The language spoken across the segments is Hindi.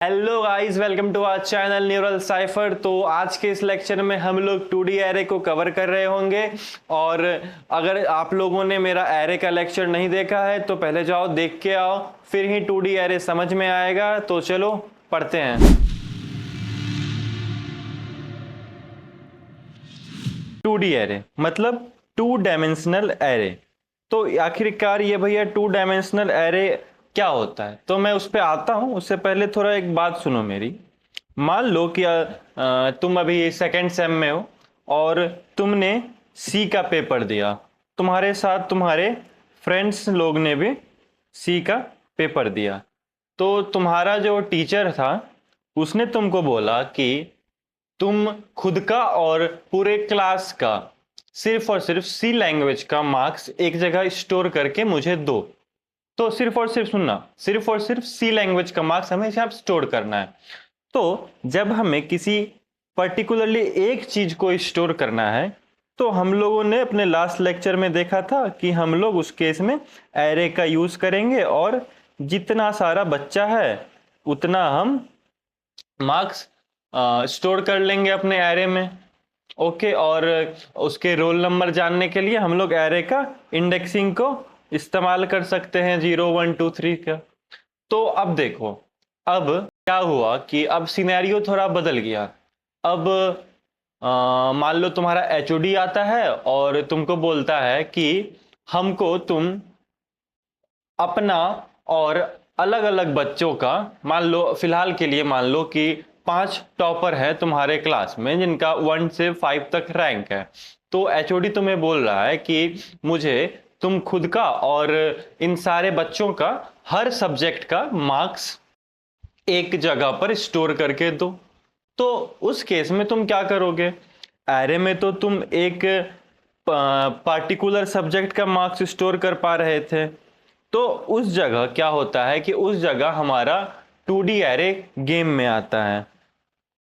Hello guys, welcome to our channel neural cipher. तो आज के इस लेक्चर में हम लोग 2D एरे को कवर कर रहे होंगे। और अगर आप लोगों ने मेरा एरे का लेक्चर नहीं देखा है तो पहले जाओ देख के आओ, फिर ही 2D एरे समझ में आएगा। तो चलो पढ़ते हैं। 2D एरे मतलब टू डायमेंशनल एरे। तो आखिरकार ये भैया टू डायमेंशनल एरे क्या होता है, तो मैं उस पर आता हूं। उससे पहले थोड़ा एक बात सुनो मेरी। मान लो कि तुम अभी सेकंड सेम में हो और तुमने सी का पेपर दिया। तुम्हारे साथ तुम्हारे फ्रेंड्स लोग ने भी सी का पेपर दिया। तो तुम्हारा जो टीचर था उसने तुमको बोला कि तुम खुद का और पूरे क्लास का सिर्फ और सिर्फ सी लैंग्वेज का मार्क्स एक जगह स्टोर करके मुझे दो। तो सिर्फ और सिर्फ सुनना, सिर्फ और सिर्फ सी लैंग्वेज का मार्क्स हमें यहाँ स्टोर करना है। तो जब हमें किसी पर्टिकुलरली एक चीज को स्टोर करना है तो हम लोगों ने अपने लास्ट लेक्चर में देखा था कि हम लोग उस केस में एरे का यूज करेंगे और जितना सारा बच्चा है उतना हम मार्क्स स्टोर कर लेंगे अपने एरे में। ओके, और उसके रोल नंबर जानने के लिए हम लोग एरे का इंडेक्सिंग को इस्तेमाल कर सकते हैं, 0 1 2 3 का। तो अब देखो, अब क्या हुआ कि अब सिनेरियो थोड़ा बदल गया। अब मान लो तुम्हारा एचओडी आता है और तुमको बोलता है कि हमको तुम अपना और अलग अलग बच्चों का, मान लो फिलहाल के लिए मान लो कि 5 टॉपर है तुम्हारे क्लास में जिनका 1 से 5 तक रैंक है। तो एचओडी तुम्हें बोल रहा है कि मुझे तुम खुद का और इन सारे बच्चों का हर सब्जेक्ट का मार्क्स एक जगह पर स्टोर करके दो। तो उस केस में तुम क्या करोगे? एरे में तो तुम एक पार्टिकुलर सब्जेक्ट का मार्क्स स्टोर कर पा रहे थे। तो उस जगह क्या होता है कि उस जगह हमारा 2D एरे गेम में आता है।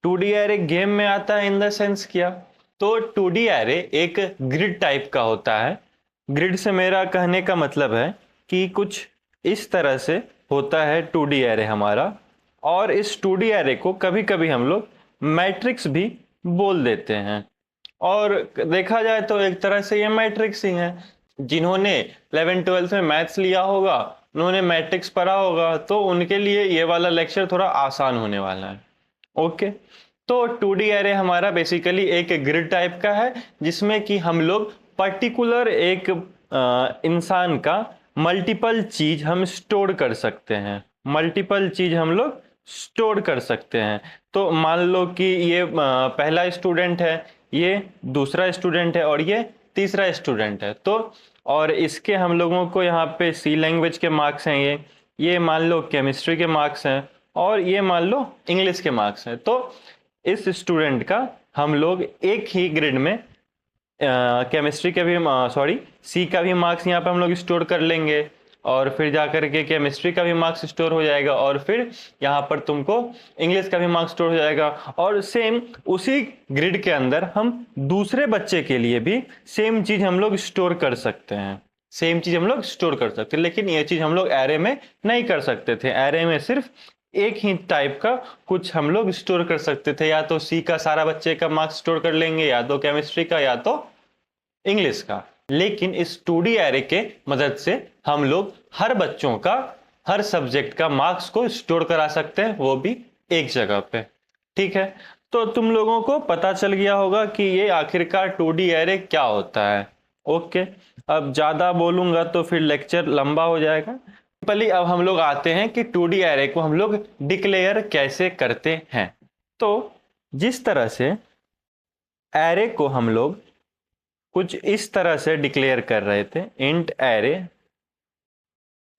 2D एरे गेम में आता है इन द सेंस क्या? तो 2D एरे एक ग्रिड टाइप का होता है। ग्रिड से मेरा कहने का मतलब है कि कुछ इस तरह से होता है 2D एरे हमारा। और इस 2D एरे को कभी कभी हम लोग मैट्रिक्स भी बोल देते हैं। और देखा जाए तो एक तरह से ये मैट्रिक्स ही है। जिन्होंने 11 12 में मैथ्स लिया होगा, उन्होंने मैट्रिक्स पढ़ा होगा, तो उनके लिए ये वाला लेक्चर थोड़ा आसान होने वाला है। ओके, तो 2D एरे हमारा बेसिकली एक ग्रिड टाइप का है जिसमें कि हम लोग पर्टिकुलर एक इंसान का मल्टीपल चीज हम स्टोर कर सकते हैं। मल्टीपल चीज हम लोग स्टोर कर सकते हैं। तो मान लो कि ये पहला स्टूडेंट है, ये दूसरा स्टूडेंट है और ये तीसरा स्टूडेंट है। तो और इसके हम लोगों को यहाँ पे सी लैंग्वेज के मार्क्स हैं, ये मान लो केमिस्ट्री के मार्क्स हैं और ये मान लो इंग्लिश के मार्क्स हैं। तो इस स्टूडेंट का हम लोग एक ही ग्रिड में केमिस्ट्री का भी सी का भी मार्क्स यहाँ पे हम लोग स्टोर कर लेंगे और फिर जाकर के केमिस्ट्री का भी मार्क्स स्टोर हो जाएगा और फिर यहाँ पर तुमको इंग्लिश का भी मार्क्स स्टोर हो जाएगा। और सेम उसी ग्रिड के अंदर हम दूसरे बच्चे के लिए भी सेम चीज हम लोग स्टोर कर सकते हैं। सेम चीज हम लोग स्टोर कर सकते हैं, लेकिन ये चीज हम लोग एरे में नहीं कर सकते थे। एरे में सिर्फ एक ही टाइप का कुछ हम लोग स्टोर कर सकते थे, या तो सी का सारा बच्चे का मार्क्स स्टोर कर लेंगे, या तो केमिस्ट्री का, या तो इंग्लिश का। लेकिन इस 2D एरे के मदद से हम लोग हर बच्चों का हर सब्जेक्ट का मार्क्स को स्टोर करा सकते हैं, वो भी एक जगह पे। ठीक है, तो तुम लोगों को पता चल गया होगा कि ये आखिरकार 2D एरे क्या होता है। ओके, अब ज्यादा बोलूंगा तो फिर लेक्चर लंबा हो जाएगा। सिंपली अब हम लोग आते हैं कि 2D एरे को हम लोग डिक्लेयर कैसे करते हैं। तो जिस तरह से एरे को हम लोग कुछ इस तरह से डिक्लेयर कर रहे थे, इंट एरे।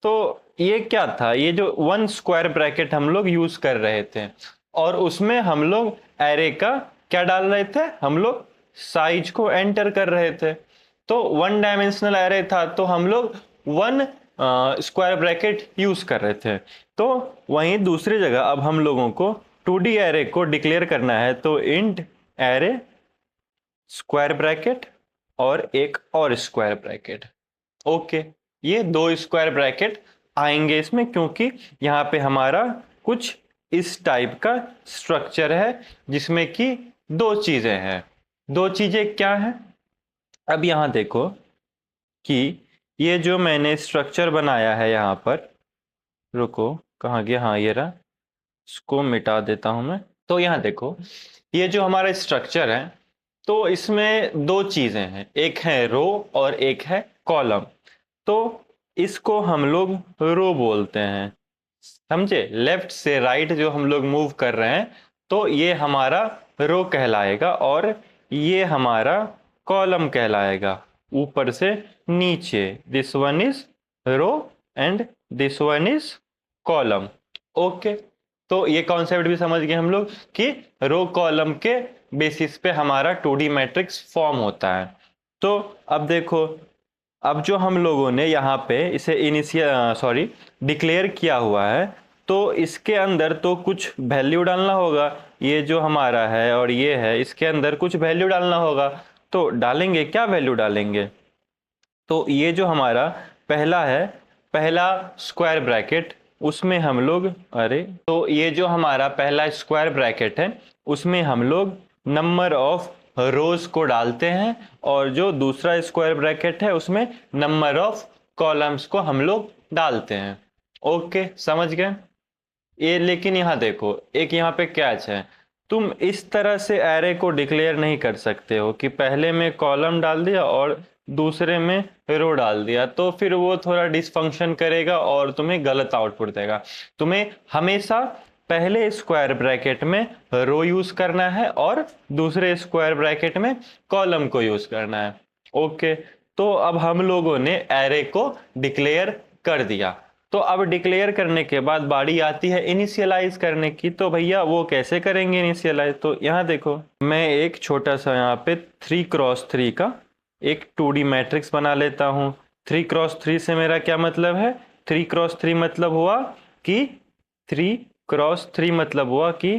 तो ये क्या था? ये जो 1 स्क्वायर ब्रैकेट हम लोग यूज कर रहे थे और उसमें हम लोग एरे का क्या डाल रहे थे? हम लोग साइज को एंटर कर रहे थे। तो 1 डायमेंशनल एरे था तो हम लोग 1 स्क्वायर ब्रैकेट यूज कर रहे थे। तो वहीं दूसरी जगह अब हम लोगों को 2D एरे को डिक्लेयर करना है, तो इंट एरे स्क्वायर ब्रैकेट और एक और स्क्वायर ब्रैकेट। ओके, ये 2 स्क्वायर ब्रैकेट आएंगे इसमें, क्योंकि यहाँ पे हमारा कुछ इस टाइप का स्ट्रक्चर है जिसमें कि दो चीजें हैं। दो चीजें क्या हैं? अब यहां देखो कि ये जो मैंने स्ट्रक्चर बनाया है यहाँ पर, रुको कहाँ गया, हाँ ये रहा, इसको मिटा देता हूं मैं। तो यहाँ देखो ये जो हमारा स्ट्रक्चर है, तो इसमें दो चीजें हैं, एक है रो और एक है कॉलम। तो इसको हम लोग रो बोलते हैं, समझे? लेफ्ट से राइट जो हम लोग मूव कर रहे हैं, तो ये हमारा रो कहलाएगा और ये हमारा कॉलम कहलाएगा। ऊपर से नीचे, this one is row and this one is column. Okay, तो ये कॉन्सेप्ट भी समझ गए हम लोग कि रो कॉलम के बेसिस पे हमारा 2D मैट्रिक्स फॉर्म होता है। तो अब देखो, अब जो हम लोगों ने यहाँ पे इसे डिक्लेयर किया हुआ है, तो इसके अंदर तो कुछ वैल्यू डालना होगा। ये जो हमारा है और ये है, इसके अंदर कुछ वैल्यू डालना होगा। तो डालेंगे, क्या वैल्यू डालेंगे? तो ये जो हमारा पहला है, पहला स्क्वायर ब्रैकेट, उसमें हम लोग, अरे, तो ये जो हमारा पहला स्क्वायर ब्रैकेट है उसमें हम लोग नंबर ऑफ रोज को डालते हैं, और जो दूसरा स्क्वायर ब्रैकेट है उसमें नंबर ऑफ कॉलम्स को हम लोग डालते हैं। ओके, समझ गए ये? लेकिन यहाँ देखो, एक यहाँ पे कैच है, तुम इस तरह से एरे को डिक्लेयर नहीं कर सकते हो कि पहले में कॉलम डाल दिया और दूसरे में रो डाल दिया, तो फिर वो थोड़ा डिसफंक्शन करेगा और तुम्हें गलत आउटपुट देगा। तुम्हें हमेशा पहले स्क्वायर ब्रैकेट में रो यूज करना है और दूसरे स्क्वायर ब्रैकेट में कॉलम को यूज करना है। ओके, तो अब हम लोगों ने एरे को डिक्लेयर कर दिया। तो अब डिक्लेयर करने के बाद बारी आती है इनिशियलाइज करने की। तो भैया वो कैसे करेंगे इनिशियलाइज? तो यहाँ देखो, मैं एक छोटा सा यहाँ पे 3x3 का एक 2D मैट्रिक्स बना लेता हूँ। 3x3 से मेरा क्या मतलब है? 3x3 मतलब हुआ कि 3x3 मतलब हुआ कि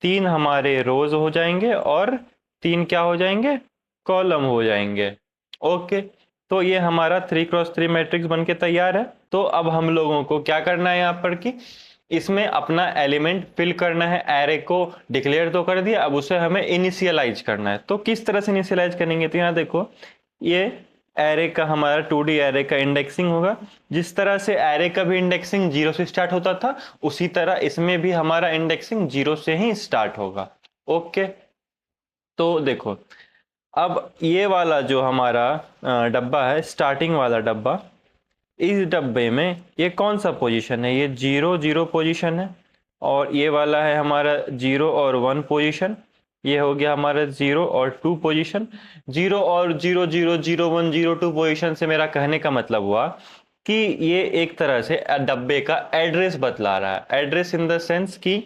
3 हमारे रोज हो जाएंगे और 3 क्या हो जाएंगे? कॉलम हो जाएंगे। ओके, तो ये हमारा 3x3 मैट्रिक्स बनके तैयार है। तो अब हम लोगों को क्या करना है यहाँ पर कि इसमें अपना एलिमेंट फिल करना है। एरे को डिक्लेयर तो कर दिया, अब उसे हमें इनिशियलाइज करना है। तो किस तरह से इनिशियलाइज करेंगे? तो यहाँ देखो, ये एरे का हमारा 2D एरे का इंडेक्सिंग होगा। जिस तरह से एरे का भी इंडेक्सिंग 0 से स्टार्ट होता था, उसी तरह इसमें भी हमारा इंडेक्सिंग 0 से ही स्टार्ट होगा। ओके, तो देखो, अब ये वाला जो हमारा डब्बा है, स्टार्टिंग वाला डब्बा, इस डब्बे में ये कौन सा पोजीशन है? ये 0 0 पोजीशन है, और ये वाला है हमारा 0 और 1 पोजीशन। ये हो गया हमारा 0 और 2 पोजीशन। 0 और 0 0 0 1 0 2 पोजीशन से मेरा कहने का मतलब हुआ कि ये एक तरह से डब्बे का एड्रेस बतला रहा है। एड्रेस इन द सेंस कि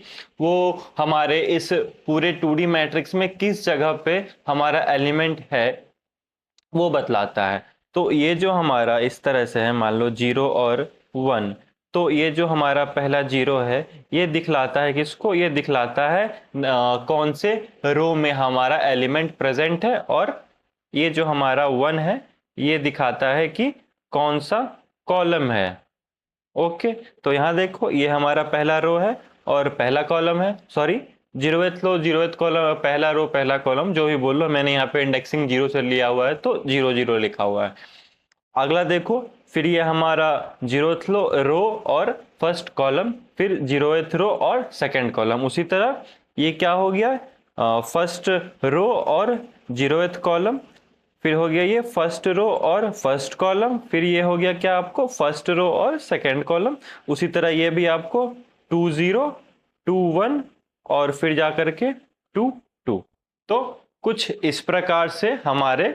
वो हमारे इस पूरे 2D मैट्रिक्स में किस जगह पे हमारा एलिमेंट है वो बतलाता है। तो ये जो हमारा इस तरह से है, मान लो 0 और 1, तो ये जो हमारा पहला 0 है ये दिखलाता है किसको? ये दिखलाता है कौन से रो में हमारा एलिमेंट प्रेजेंट है, और ये जो हमारा 1 है ये दिखाता है कि कौन सा कॉलम है। ओके, तो यहाँ देखो, ये हमारा पहला रो है और पहला कॉलम है, सॉरी, 0th रो 0th कॉलम, पहला रो पहला कॉलम, जो भी बोल लो, मैंने यहाँ पे इंडेक्सिंग 0 से लिया हुआ है तो 0 0 लिखा हुआ है। अगला देखो, फिर ये हमारा 0th रो और फर्स्ट कॉलम, फिर 0th रो और सेकंड कॉलम। उसी तरह ये क्या हो गया? फर्स्ट रो और 0th कॉलम, फिर हो गया ये फर्स्ट रो और फर्स्ट कॉलम, फिर ये हो गया क्या आपको? फर्स्ट रो और सेकंड कॉलम। उसी तरह ये भी आपको 2 0 2 1 और फिर जा करके 2 2। तो कुछ इस प्रकार से हमारे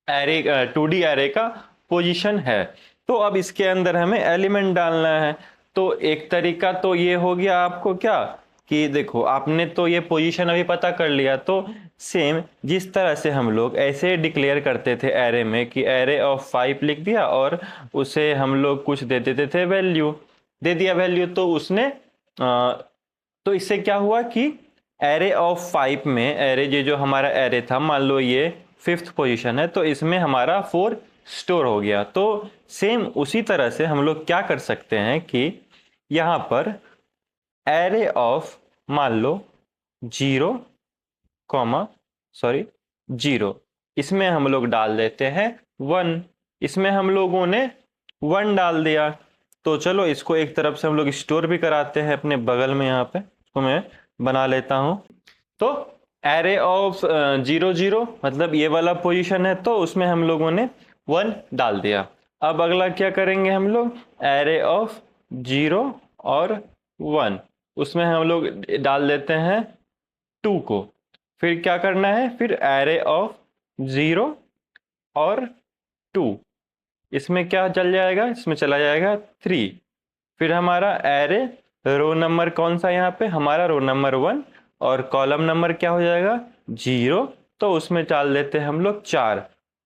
एरे 2D एरे का पोजीशन है। तो अब इसके अंदर हमें एलिमेंट डालना है। तो एक तरीका तो ये हो गया आपको क्या कि देखो, आपने तो ये पोजीशन अभी पता कर लिया, तो सेम जिस तरह से हम लोग ऐसे डिक्लेयर करते थे एरे में कि एरे ऑफ 5 लिख दिया और उसे हम लोग कुछ दे देते थे, वैल्यू दे दिया वैल्यू, तो उसने तो इससे क्या हुआ कि एरे ऑफ 5 में, एरे ये जो हमारा एरे था, मान लो ये 5th पोजीशन है, तो इसमें हमारा 4 स्टोर हो गया। तो सेम उसी तरह से हम लोग क्या कर सकते हैं कि यहाँ पर एरे ऑफ मान लो 0, इसमें हम लोग डाल देते हैं 1। इसमें हम लोगों ने 1 डाल दिया, तो चलो इसको एक तरफ से हम लोग स्टोर भी कराते हैं अपने बगल में। यहाँ पे इसको मैं बना लेता हूं। तो एरे ऑफ 0 0 मतलब ये वाला पोजीशन है, तो उसमें हम लोगों ने 1 डाल दिया। अब अगला क्या करेंगे हम लोग, एरे ऑफ 0 और 1, उसमें हम लोग डाल देते हैं 2 को। फिर क्या करना है, फिर एरे ऑफ 0 और 2, इसमें क्या चल जाएगा, इसमें चला जाएगा 3। फिर हमारा एरे रो नंबर कौन सा, यहाँ पे हमारा रो नंबर 1, और कॉलम नंबर क्या हो जाएगा 0, तो उसमें डाल देते हैं हम लोग 4,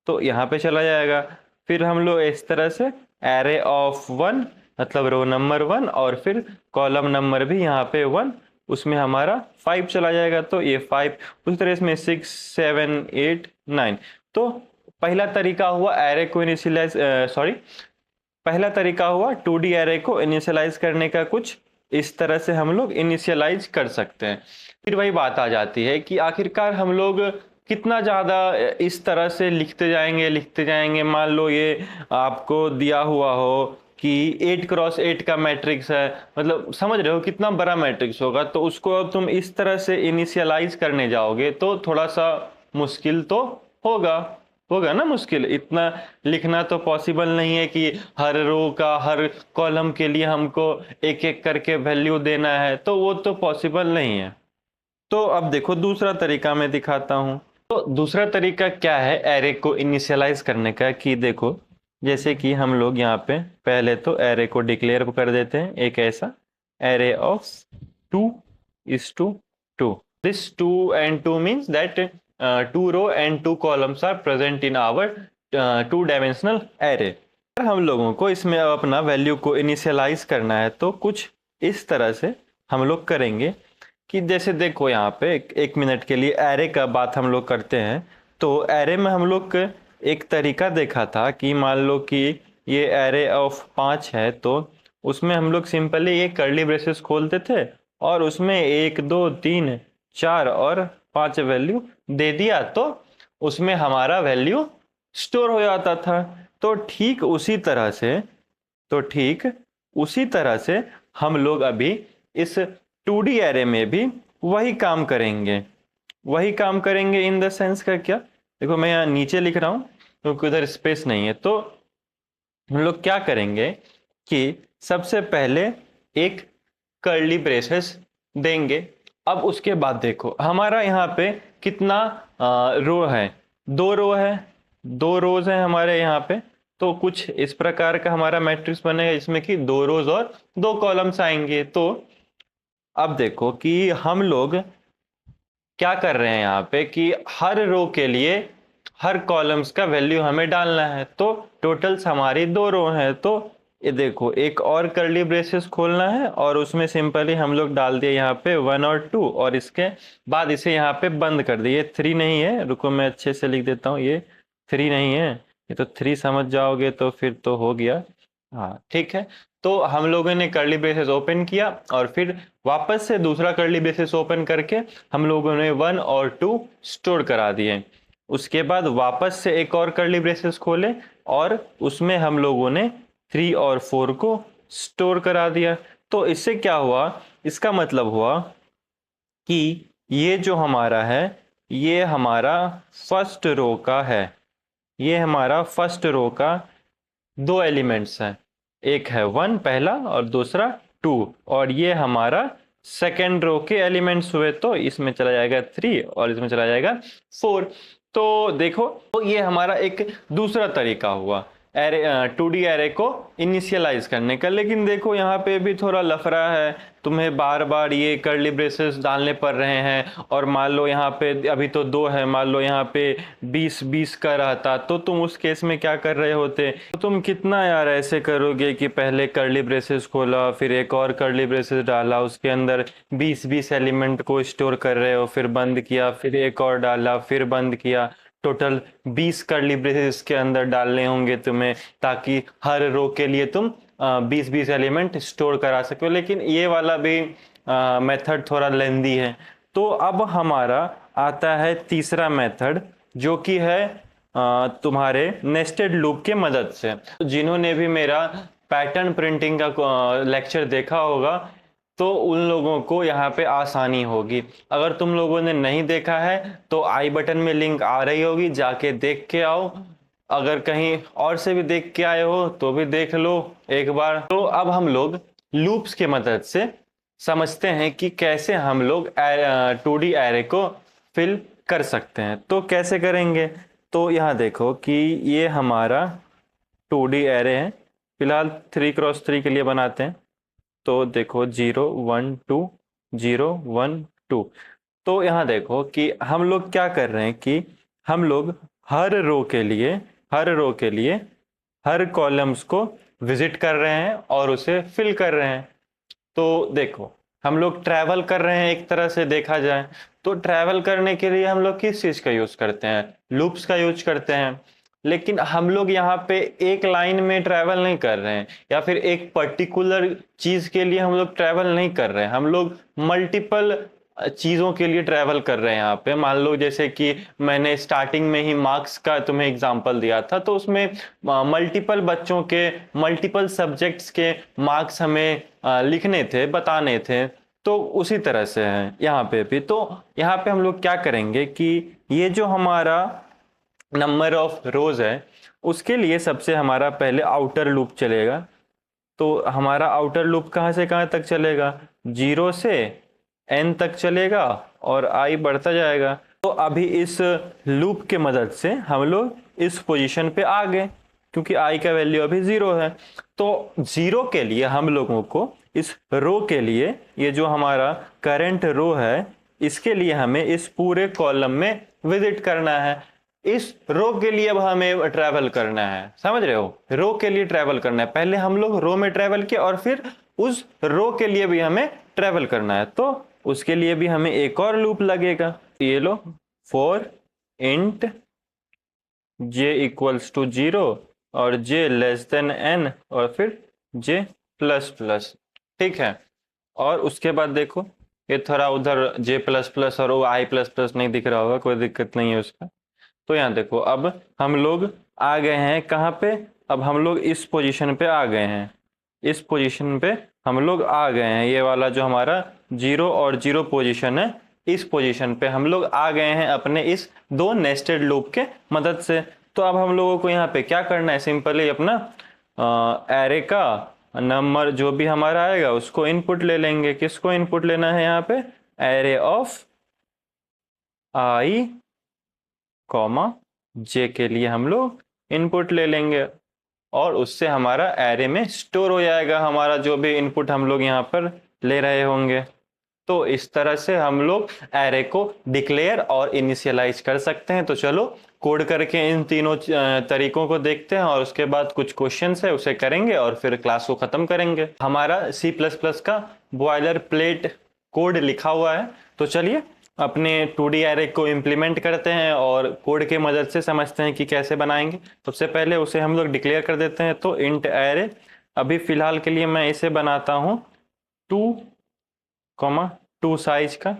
तो यहाँ पे चला जाएगा। फिर हम लोग इस तरह से एरे ऑफ 1 मतलब रो नंबर 1 और फिर कॉलम नंबर भी यहाँ पे 1, उसमें हमारा 5 चला जाएगा, तो ये 5। उस तरह इसमें 6 7 8 9। तो पहला तरीका हुआ एरे को इनिशियलाइज पहला तरीका हुआ 2D एरे को इनिशियलाइज करने का, कुछ इस तरह से हम लोग इनिशियलाइज कर सकते हैं। फिर वही बात आ जाती है कि आखिरकार हम लोग कितना ज़्यादा इस तरह से लिखते जाएंगे। मान लो ये आपको दिया हुआ हो कि 8x8 का मैट्रिक्स है, मतलब समझ रहे हो कितना बड़ा मैट्रिक्स होगा, तो उसको अब तुम इस तरह से इनिशियलाइज करने जाओगे तो थोड़ा सा मुश्किल तो होगा होगा ना। मुश्किल इतना लिखना तो पॉसिबल नहीं है कि हर रो का हर कॉलम के लिए हमको एक एक करके वैल्यू देना है, तो वो तो पॉसिबल नहीं है। तो अब देखो दूसरा तरीका मैं दिखाता हूँ। तो दूसरा तरीका क्या है एरे को इनिशियलाइज करने का, कि देखो जैसे कि हम लोग यहाँ पे पहले तो एरे को डिक्लेयर कर देते हैं, एक ऐसा array of 2:2। This 2 and 2 means that 2 row and 2 columns are present in our 2-dimensional array। अगर हम लोगों को इसमें अपना वैल्यू को इनिशियलाइज करना है तो कुछ इस तरह से हम लोग करेंगे कि जैसे देखो यहाँ पे एक मिनट के लिए एरे का बात हम लोग करते हैं। तो एरे में हम लोग एक तरीका देखा था कि मान लो कि ये एरे ऑफ 5 है, तो उसमें हम लोग सिंपली ये कर्ली ब्रेसेस खोलते थे और उसमें 1 2 3 4 और 5 वैल्यू दे दिया, तो उसमें हमारा वैल्यू स्टोर हो जाता था। तो ठीक उसी तरह से हम लोग अभी इस 2D एरे में भी वही काम करेंगे इन द सेंस का क्या, देखो मैं यहाँ नीचे लिख रहा हूँ क्योंकि उधर स्पेस नहीं है। तो हम लोग क्या करेंगे कि सबसे पहले एक कर्ली ब्रेसेस देंगे। अब उसके बाद देखो हमारा यहाँ पे कितना रो है, 2 रो है, 2 रोज है हमारे यहाँ पे। तो कुछ इस प्रकार का हमारा मैट्रिक्स बनेगा जिसमें कि 2 रोज और 2 कॉलम्स आएंगे। तो अब देखो कि हम लोग क्या कर रहे हैं यहाँ पे कि हर रो के लिए हर कॉलम्स का वैल्यू हमें डालना है। तो टोटल्स हमारी 2 रो हैं, तो ये देखो एक और कर्ली ब्रेसेस खोलना है और उसमें सिंपली हम लोग डाल दिए यहाँ पे 1 और 2, और इसके बाद इसे यहाँ पे बंद कर दिए। 3 नहीं है, रुको मैं अच्छे से लिख देता हूँ, ये 3 नहीं है, ये तो 3 समझ जाओगे तो फिर तो हो गया। हाँ ठीक है। तो हम लोगों ने कर्ली ब्रेसेस ओपन किया और फिर वापस से दूसरा कर्ली ब्रेसेस ओपन करके हम लोगों ने 1 और 2 स्टोर करा दिए। उसके बाद वापस से एक और कर्ली ब्रेसेस खोले और उसमें हम लोगों ने 3 और 4 को स्टोर करा दिया। तो इससे क्या हुआ, इसका मतलब हुआ कि ये जो हमारा है ये हमारा फर्स्ट रो का है, ये हमारा फर्स्ट रो का 2 एलिमेंट्स हैं, एक है 1 पहला और दूसरा 2, और ये हमारा सेकेंड रो के एलिमेंट्स हुए। तो इसमें चला जाएगा 3 और इसमें चला जाएगा 4। तो देखो तो ये हमारा एक दूसरा तरीका हुआ एरे 2D एरे को इनिशियलाइज करने का। लेकिन देखो यहाँ पे भी थोड़ा लफड़ा है, तुम्हें बार बार ये कर्ली ब्रेसेस डालने पड़ रहे हैं। और मान लो यहाँ पे अभी तो 2 है, मान लो यहाँ पे 20 का रहता तो तुम उस केस में क्या कर रहे होते, तो तुम कितना यार ऐसे करोगे कि पहले कर्ली ब्रेसेस खोला फिर एक और कर्ली ब्रेसेस डाला, उसके अंदर 20 एलिमेंट को स्टोर कर रहे हो, फिर बंद किया, फिर एक और डाला, फिर बंद किया। टोटल 20 कर्ली ब्रेसेस के अंदर डालने होंगे तुम्हें ताकि हर रो के लिए तुम 20 एलिमेंट स्टोर करा सको। लेकिन ये वाला भी मेथड थोड़ा लेंदी है। तो अब हमारा आता है तीसरा मेथड, जो कि है तुम्हारे नेस्टेड लूप के मदद से। जिन्होंने भी मेरा पैटर्न प्रिंटिंग का लेक्चर देखा होगा तो उन लोगों को यहाँ पे आसानी होगी। अगर तुम लोगों ने नहीं देखा है तो आई बटन में लिंक आ रही होगी, जाके देख के आओ। अगर कहीं और से भी देख के आए हो तो भी देख लो एक बार। तो अब हम लोग लूप्स के मदद से समझते हैं कि कैसे हम लोग 2D एरे को फिल कर सकते हैं। तो कैसे करेंगे, तो यहाँ देखो कि ये हमारा 2D एरे है। फिलहाल 3x3 के लिए बनाते हैं। तो देखो 0 1 2 0 1 2। तो यहाँ देखो कि हम लोग क्या कर रहे हैं कि हम लोग हर रो के लिए हर कॉलम्स को विजिट कर रहे हैं और उसे फिल कर रहे हैं। तो देखो हम लोग ट्रैवल कर रहे हैं, एक तरह से देखा जाए तो ट्रैवल करने के लिए हम लोग किस चीज का यूज करते हैं, लूप्स का यूज करते हैं। लेकिन हम लोग यहाँ पे एक लाइन में ट्रैवल नहीं कर रहे हैं, या फिर एक पर्टिकुलर चीज के लिए हम लोग ट्रैवल नहीं कर रहे हैं, हम लोग मल्टीपल चीजों के लिए ट्रैवल कर रहे हैं। यहाँ पे मान लो जैसे कि मैंने स्टार्टिंग में ही मार्क्स का तुम्हें एग्जांपल दिया था, तो उसमें मल्टीपल बच्चों के मल्टीपल सब्जेक्ट्स के मार्क्स हमें लिखने थे, बताने थे। तो उसी तरह से है यहाँ पे भी। तो यहाँ पे हम लोग क्या करेंगे कि ये जो हमारा नंबर ऑफ रोज है उसके लिए सबसे हमारा पहले आउटर लूप चलेगा। तो हमारा आउटर लूप कहाँ से कहाँ तक चलेगा, 0 से n तक चलेगा और i बढ़ता जाएगा। तो अभी इस लूप के मदद से हम लोग इस पोजीशन पे आ गए, क्योंकि i का वैल्यू अभी 0 है। तो 0 के लिए हम लोगों को इस रो के लिए, ये जो हमारा करंट रो है, इसके लिए हमें इस पूरे कॉलम में विजिट करना है। इस रो के लिए अब हमें ट्रैवल करना है, समझ रहे हो, रो के लिए ट्रैवल करना है। पहले हम लोग रो में ट्रैवल किए और फिर उस रो के लिए भी हमें ट्रैवल करना है। तो उसके लिए भी हमें एक और लूप लगेगा। ये लो, for int j equals to 0 और j लेस देन n और फिर j प्लस प्लस, ठीक है। और उसके बाद देखो ये थोड़ा उधर j प्लस प्लस और वो i प्लस प्लस नहीं दिख रहा होगा, कोई दिक्कत नहीं है उसका। तो यहाँ देखो अब हम लोग आ गए हैं कहाँ पे, अब हम लोग इस पोजीशन पे आ गए हैं। इस पोजीशन पे हम लोग आ गए हैं, ये वाला जो हमारा 0 और 0 पोजीशन है, इस पोजीशन पे हम लोग आ गए हैं अपने इस दो नेस्टेड लूप के मदद से। तो अब हम लोगों को यहाँ पे क्या करना है, सिंपली अपना एरे का नंबर जो भी हमारा आएगा उसको इनपुट ले लेंगे। किसको इनपुट लेना है यहाँ पे, array of i comma j के लिए हम लोग इनपुट ले लेंगे और उससे हमारा एरे में स्टोर हो जाएगा हमारा जो भी इनपुट हम लोग यहाँ पर ले रहे होंगे। तो इस तरह से हम लोग एरे को डिक्लेयर और इनिशियलाइज कर सकते हैं। तो चलो कोड करके इन तीनों तरीकों को देखते हैं और उसके बाद कुछ क्वेश्चंस है उसे करेंगे और फिर क्लास को खत्म करेंगे। हमारा C++ का बॉयलर प्लेट कोड लिखा हुआ है, तो चलिए अपने 2D एरे को इम्प्लीमेंट करते हैं और कोड के मदद से समझते हैं कि कैसे बनाएंगे। सबसे पहले उसे हम लोग डिक्लेयर कर देते हैं। तो इंट एरे, अभी फिलहाल के लिए मैं इसे बनाता हूँ 2 साइज का।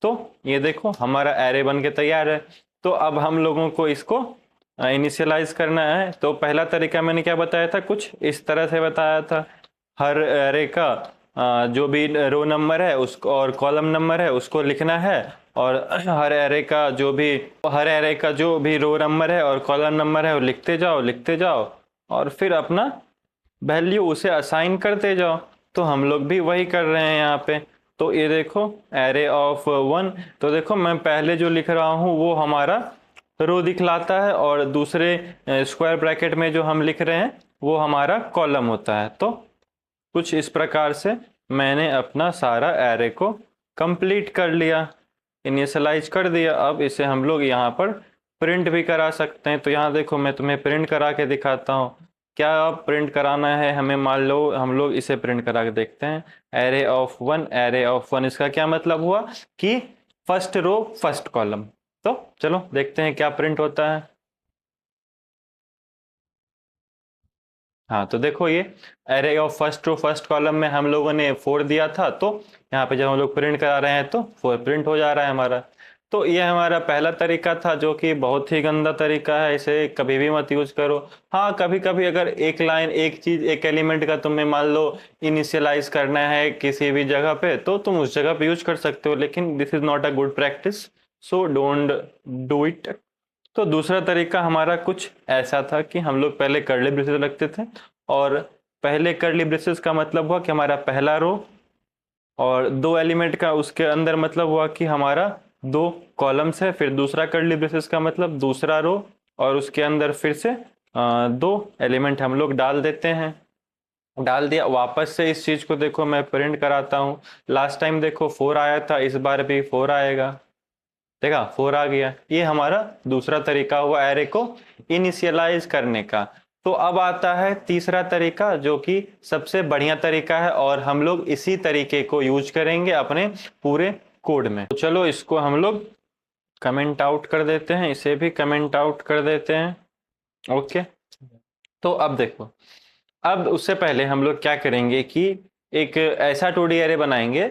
तो ये देखो हमारा एरे बन के तैयार है। तो अब हम लोगों को इसको इनिशियलाइज करना है। तो पहला तरीका मैंने क्या बताया था, कुछ इस तरह से बताया था। हर एरे का जो भी रो नंबर है उसको और कॉलम नंबर है उसको लिखना है, और हर एरे का जो भी रो नंबर है और कॉलम नंबर है वो लिखते जाओ और फिर अपना वैल्यू उसे असाइन करते जाओ। तो हम लोग भी वही कर रहे हैं यहाँ पे। तो ये देखो एरे ऑफ 1, तो देखो मैं पहले जो लिख रहा हूँ वो हमारा रो दिखलाता है और दूसरे स्क्वायर ब्रैकेट में जो हम लिख रहे हैं वो हमारा कॉलम होता है। तो कुछ इस प्रकार से मैंने अपना सारा एरे को कंप्लीट कर लिया, इनिशियलाइज कर दिया। अब इसे हम लोग यहाँ पर प्रिंट भी करा सकते हैं। तो यहाँ देखो मैं तुम्हें प्रिंट करा के दिखाता हूँ। क्या प्रिंट कराना है हमें, मान लो हम लोग इसे प्रिंट करा के देखते हैं। एरे ऑफ वन, इसका क्या मतलब हुआ कि फर्स्ट रो फर्स्ट कॉलम। तो चलो देखते हैं क्या प्रिंट होता है। हाँ तो देखो ये array of first row first column में हम लोगों ने 4 दिया था, तो यहाँ पे जब हम लोग प्रिंट करा रहे हैं तो 4 प्रिंट हो जा रहा है हमारा। तो ये हमारा पहला तरीका था जो कि बहुत ही गंदा तरीका है, इसे कभी भी मत यूज करो। हाँ कभी कभी अगर एक लाइन एक चीज एक एलिमेंट का तुम्हें मान लो इनिशियलाइज करना है किसी भी जगह पे, तो तुम उस जगह पे यूज कर सकते हो, लेकिन this is not a good practice, so don't do it. तो दूसरा तरीका हमारा कुछ ऐसा था कि हम लोग पहले कर्ली ब्रेसेस रखते थे, और पहले कर्ली ब्रेसेस का मतलब हुआ कि हमारा पहला रो और 2 एलिमेंट का उसके अंदर मतलब हुआ कि हमारा 2 कॉलम्स है, फिर दूसरा कर्ली ब्रेसेस का मतलब दूसरा रो और उसके अंदर फिर से 2 एलिमेंट हम लोग डाल देते हैं। डाल दिया, वापस से इस चीज को देखो मैं प्रिंट कराता हूँ। लास्ट टाइम देखो 4 आया था, इस बार भी 4 आएगा, देखा 4 आ गया। ये हमारा दूसरा तरीका हुआ एरे को इनिशियलाइज करने का। तो अब आता है तीसरा तरीका जो कि सबसे बढ़िया तरीका है, और हम लोग इसी तरीके को यूज करेंगे अपने पूरे कोड में। तो चलो इसको हम लोग कमेंट आउट कर देते हैं, इसे भी कमेंट आउट कर देते हैं। ओके, तो अब देखो, अब उससे पहले हम लोग क्या करेंगे कि एक ऐसा 2D एरे बनाएंगे,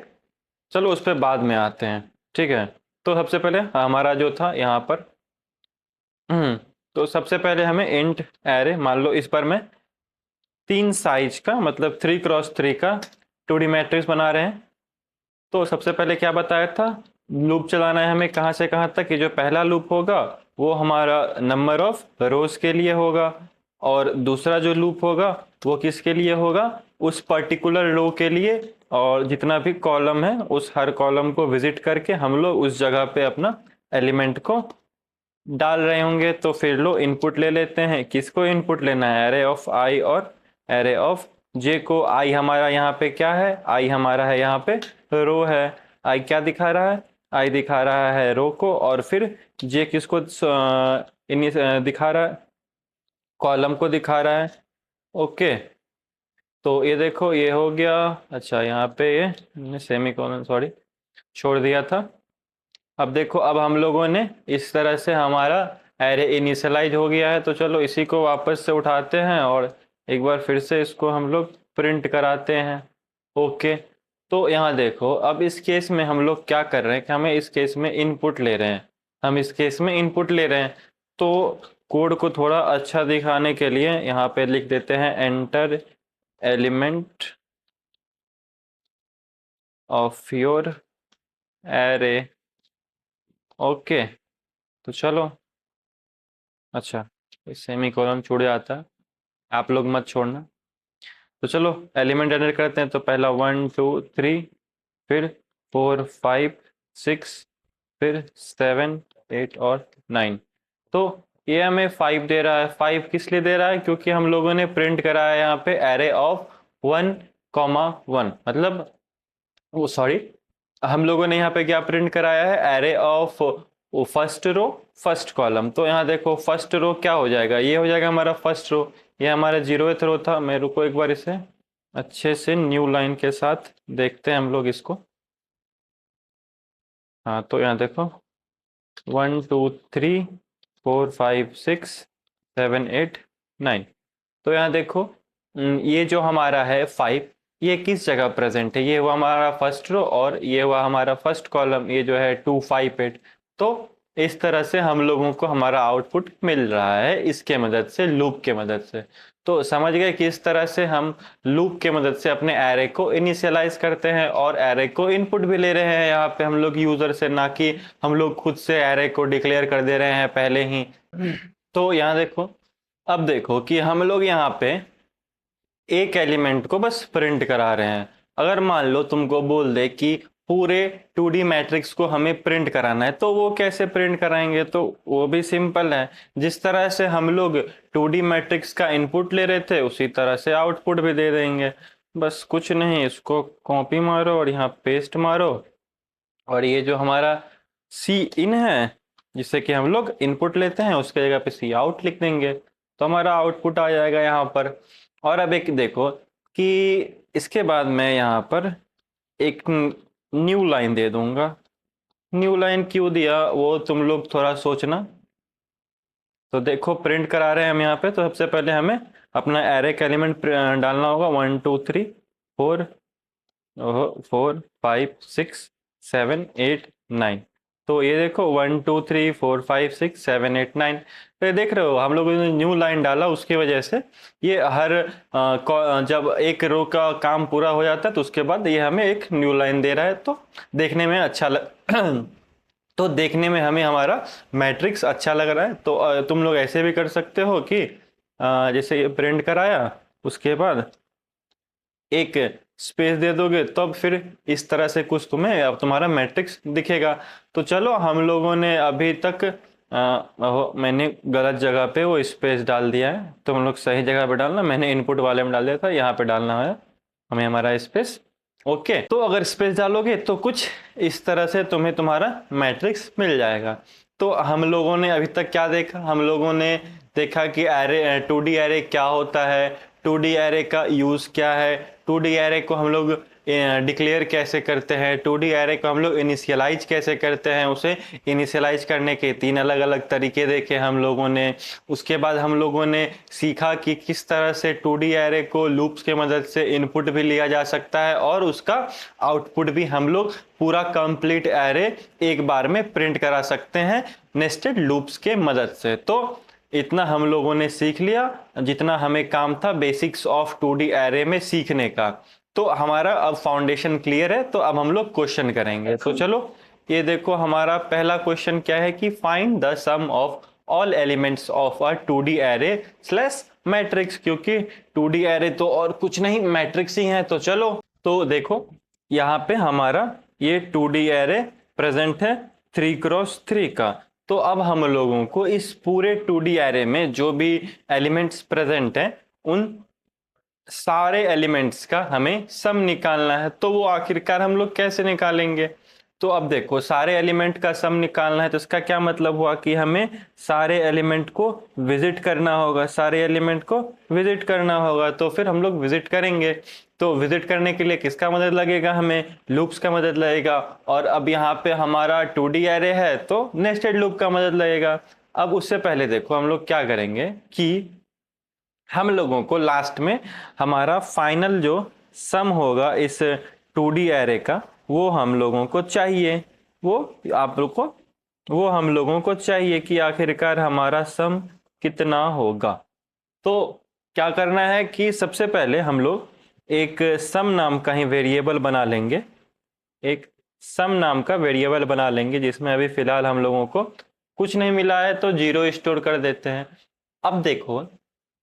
चलो उस पर बाद में आते हैं, ठीक है। तो सबसे पहले हमारा जो था यहाँ पर तो सबसे पहले हमें इंट एरे मान लो, इस पर मैं 3 साइज का मतलब 3x3 का 2D मैट्रिक्स बना रहे हैं। तो सबसे पहले क्या बताया था, लूप चलाना है हमें कहाँ से कहाँ तक, कि जो पहला लूप होगा वो हमारा नंबर ऑफ रोज के लिए होगा, और दूसरा जो लूप होगा वो किसके लिए होगा, उस पर्टिकुलर रो के लिए, और जितना भी कॉलम है उस हर कॉलम को विजिट करके हम लोग उस जगह पे अपना एलिमेंट को डाल रहे होंगे। तो फिर लो इनपुट ले लेते हैं, किसको इनपुट लेना है, एरे ऑफ आई और एरे ऑफ जे को। आई हमारा यहाँ पे क्या है, आई हमारा है यहाँ पे रो है, आई क्या दिखा रहा है, आई दिखा रहा है रो को, और फिर जे किसको दिखा रहा है, कॉलम को दिखा रहा है। ओके, तो ये देखो ये हो गया। अच्छा यहाँ पे ये सेमी कॉलन सॉरी छोड़ दिया था। अब देखो, अब हम लोगों ने इस तरह से हमारा एरे इनिशियलाइज हो गया है, तो चलो इसी को वापस से उठाते हैं और एक बार फिर से इसको हम लोग प्रिंट कराते हैं। ओके, तो यहाँ देखो, अब इस केस में हम लोग क्या कर रहे हैं कि हमें इस केस में इनपुट ले रहे हैं, हम इस केस में इनपुट ले रहे हैं। तो कोड को थोड़ा अच्छा दिखाने के लिए यहाँ पे लिख देते हैं enter element of your array. Okay, तो चलो, अच्छा सेमी कॉलन छूट जाता है, आप लोग मत छोड़ना। तो चलो एलिमेंट एंटर करते हैं, तो पहला 1 2 3, फिर 4 5 6, फिर 7 8 और 9। तो ये हमें 5 दे रहा है। 5 किस लिए दे रहा है, क्योंकि हम लोगों ने प्रिंट करा है यहाँ पे एरे ऑफ 1,1, मतलब वो सॉरी, हम लोगों ने यहाँ पे क्या प्रिंट कराया है, array of first row first column. तो यहाँ देखो फर्स्ट रो क्या हो जाएगा, ये हो जाएगा हमारा फर्स्ट रो, ये हमारा 0th रो था। मैं रुको एक बार इसे अच्छे से न्यू लाइन के साथ देखते हैं हम लोग इसको। हाँ तो यहाँ देखो 1 2 3 4 5 6 7 8 9। तो यहाँ देखो ये जो हमारा है 5, ये किस जगह प्रेजेंट है, ये हुआ हमारा फर्स्ट रो और ये हुआ हमारा फर्स्ट कॉलम, ये जो है 2 5 8। तो इस तरह से हम लोगों को हमारा आउटपुट मिल रहा है इसके मदद से, लूप के मदद से। तो समझ गए कि इस तरह से हम लूप के मदद से अपने एरे को इनिशियलाइज करते हैं और एरे को इनपुट भी ले रहे हैं यहाँ पे हम लोग यूजर से, ना कि हम लोग खुद से एरे को डिक्लेयर कर दे रहे हैं पहले ही। तो यहाँ देखो, अब देखो कि हम लोग यहाँ पे एक एलिमेंट को बस प्रिंट करा रहे हैं। अगर मान लो तुमको बोल दे कि पूरे 2D मैट्रिक्स को हमें प्रिंट कराना है, तो वो कैसे प्रिंट कराएंगे, तो वो भी सिंपल है। जिस तरह से हम लोग 2D मैट्रिक्स का इनपुट ले रहे थे उसी तरह से आउटपुट भी दे देंगे। बस कुछ नहीं, इसको कॉपी मारो और यहाँ पेस्ट मारो, और ये जो हमारा सी इन है जिससे कि हम लोग इनपुट लेते हैं उसके जगह पे सी आउट लिख देंगे, तो हमारा आउटपुट आ जाएगा यहाँ पर। और अब एक देखो कि इसके बाद मैं यहाँ पर एक न्यू लाइन दे दूंगा। न्यू लाइन क्यों दिया वो तुम लोग थोड़ा सोचना। तो देखो प्रिंट करा रहे हैं हम यहाँ पे, तो सबसे पहले हमें अपना एरे का एलिमेंट डालना होगा 1 2 3 4 4 5 6 7 8 9। तो ये देखो 1 2 3 4 5 6 7 8 9। तो ये देख रहे हो हम लोगों ने न्यू लाइन डाला, उसकी वजह से ये हर जब एक रो का काम पूरा हो जाता है तो उसके बाद ये हमें एक न्यू लाइन दे रहा है, तो देखने में अच्छा तो देखने में हमें हमारा मैट्रिक्स अच्छा लग रहा है। तो तुम लोग ऐसे भी कर सकते हो कि जैसे ये प्रिंट कराया उसके बाद एक स्पेस दे दोगे, तब फिर इस तरह से कुछ तुम्हें अब तुम्हारा मैट्रिक्स दिखेगा। तो चलो हम लोगों ने अभी तक मैंने गलत जगह पे वो स्पेस डाल दिया है, तो हम लोग सही जगह पे डालना। मैंने इनपुट वाले में डाल दिया था, यहाँ पे डालना है हमें हमारा स्पेस। ओके, तो अगर स्पेस डालोगे तो कुछ इस तरह से तुम्हें तुम्हारा मैट्रिक्स मिल जाएगा। तो हम लोगों ने अभी तक क्या देखा, हम लोगों ने देखा कि एरे 2D एरे क्या होता है, 2D एरे का यूज क्या है, 2D एरे को हम लोग डिक्लेयर कैसे करते हैं, 2D एरे को हम लोग इनिशियलाइज कैसे करते हैं। उसे इनिशियलाइज करने के 3 अलग अलग तरीके देखे हम लोगों ने। उसके बाद हम लोगों ने सीखा कि किस तरह से 2D एरे को लूप्स के मदद से इनपुट भी लिया जा सकता है और उसका आउटपुट भी हम लोग पूरा कंप्लीट एरे एक बार में प्रिंट करा सकते हैं नेस्टेड लूप्स के मदद से। तो इतना हम लोगों ने सीख लिया जितना हमें काम था बेसिक्स ऑफ 2D एरे में सीखने का। तो हमारा अब फाउंडेशन क्लियर है, तो अब हम लोग क्वेश्चन करेंगे। तो चलो ये देखो हमारा पहला क्वेश्चन क्या है कि find the sum of all elements of a 2D array slash matrix, क्योंकि 2D एरे तो और कुछ नहीं मैट्रिक्स ही है। तो चलो, तो देखो यहाँ पे हमारा ये 2D एरे प्रेजेंट है 3x3 का। तो अब हम लोगों को इस पूरे 2D एरे में जो भी एलिमेंट्स प्रेजेंट हैं उन सारे एलिमेंट्स का हमें सम निकालना है। तो वो आखिरकार हम लोग कैसे निकालेंगे, तो अब देखो सारे एलिमेंट का सम निकालना है तो इसका क्या मतलब हुआ कि हमें सारे एलिमेंट को विजिट करना होगा, सारे एलिमेंट को विजिट करना होगा। तो फिर हम लोग विजिट करेंगे, तो विजिट करने के लिए किसका मदद लगेगा, हमें लूप्स का मदद लगेगा। और अब यहाँ पे हमारा 2D एरे है तो नेस्टेड लूप का मदद लगेगा। अब उससे पहले देखो हम लोग क्या करेंगे कि हम लोगों को लास्ट में हमारा फाइनल जो सम होगा इस 2D एरे का वो हम लोगों को चाहिए, वो आप लोग को वो हम लोगों को चाहिए कि आखिरकार हमारा सम कितना होगा। तो क्या करना है कि सबसे पहले हम लोग एक सम नाम का ही वेरिएबल बना लेंगे, एक सम नाम का वेरिएबल बना लेंगे जिसमें अभी फिलहाल हम लोगों को कुछ नहीं मिला है तो 0 स्टोर कर देते हैं। अब देखो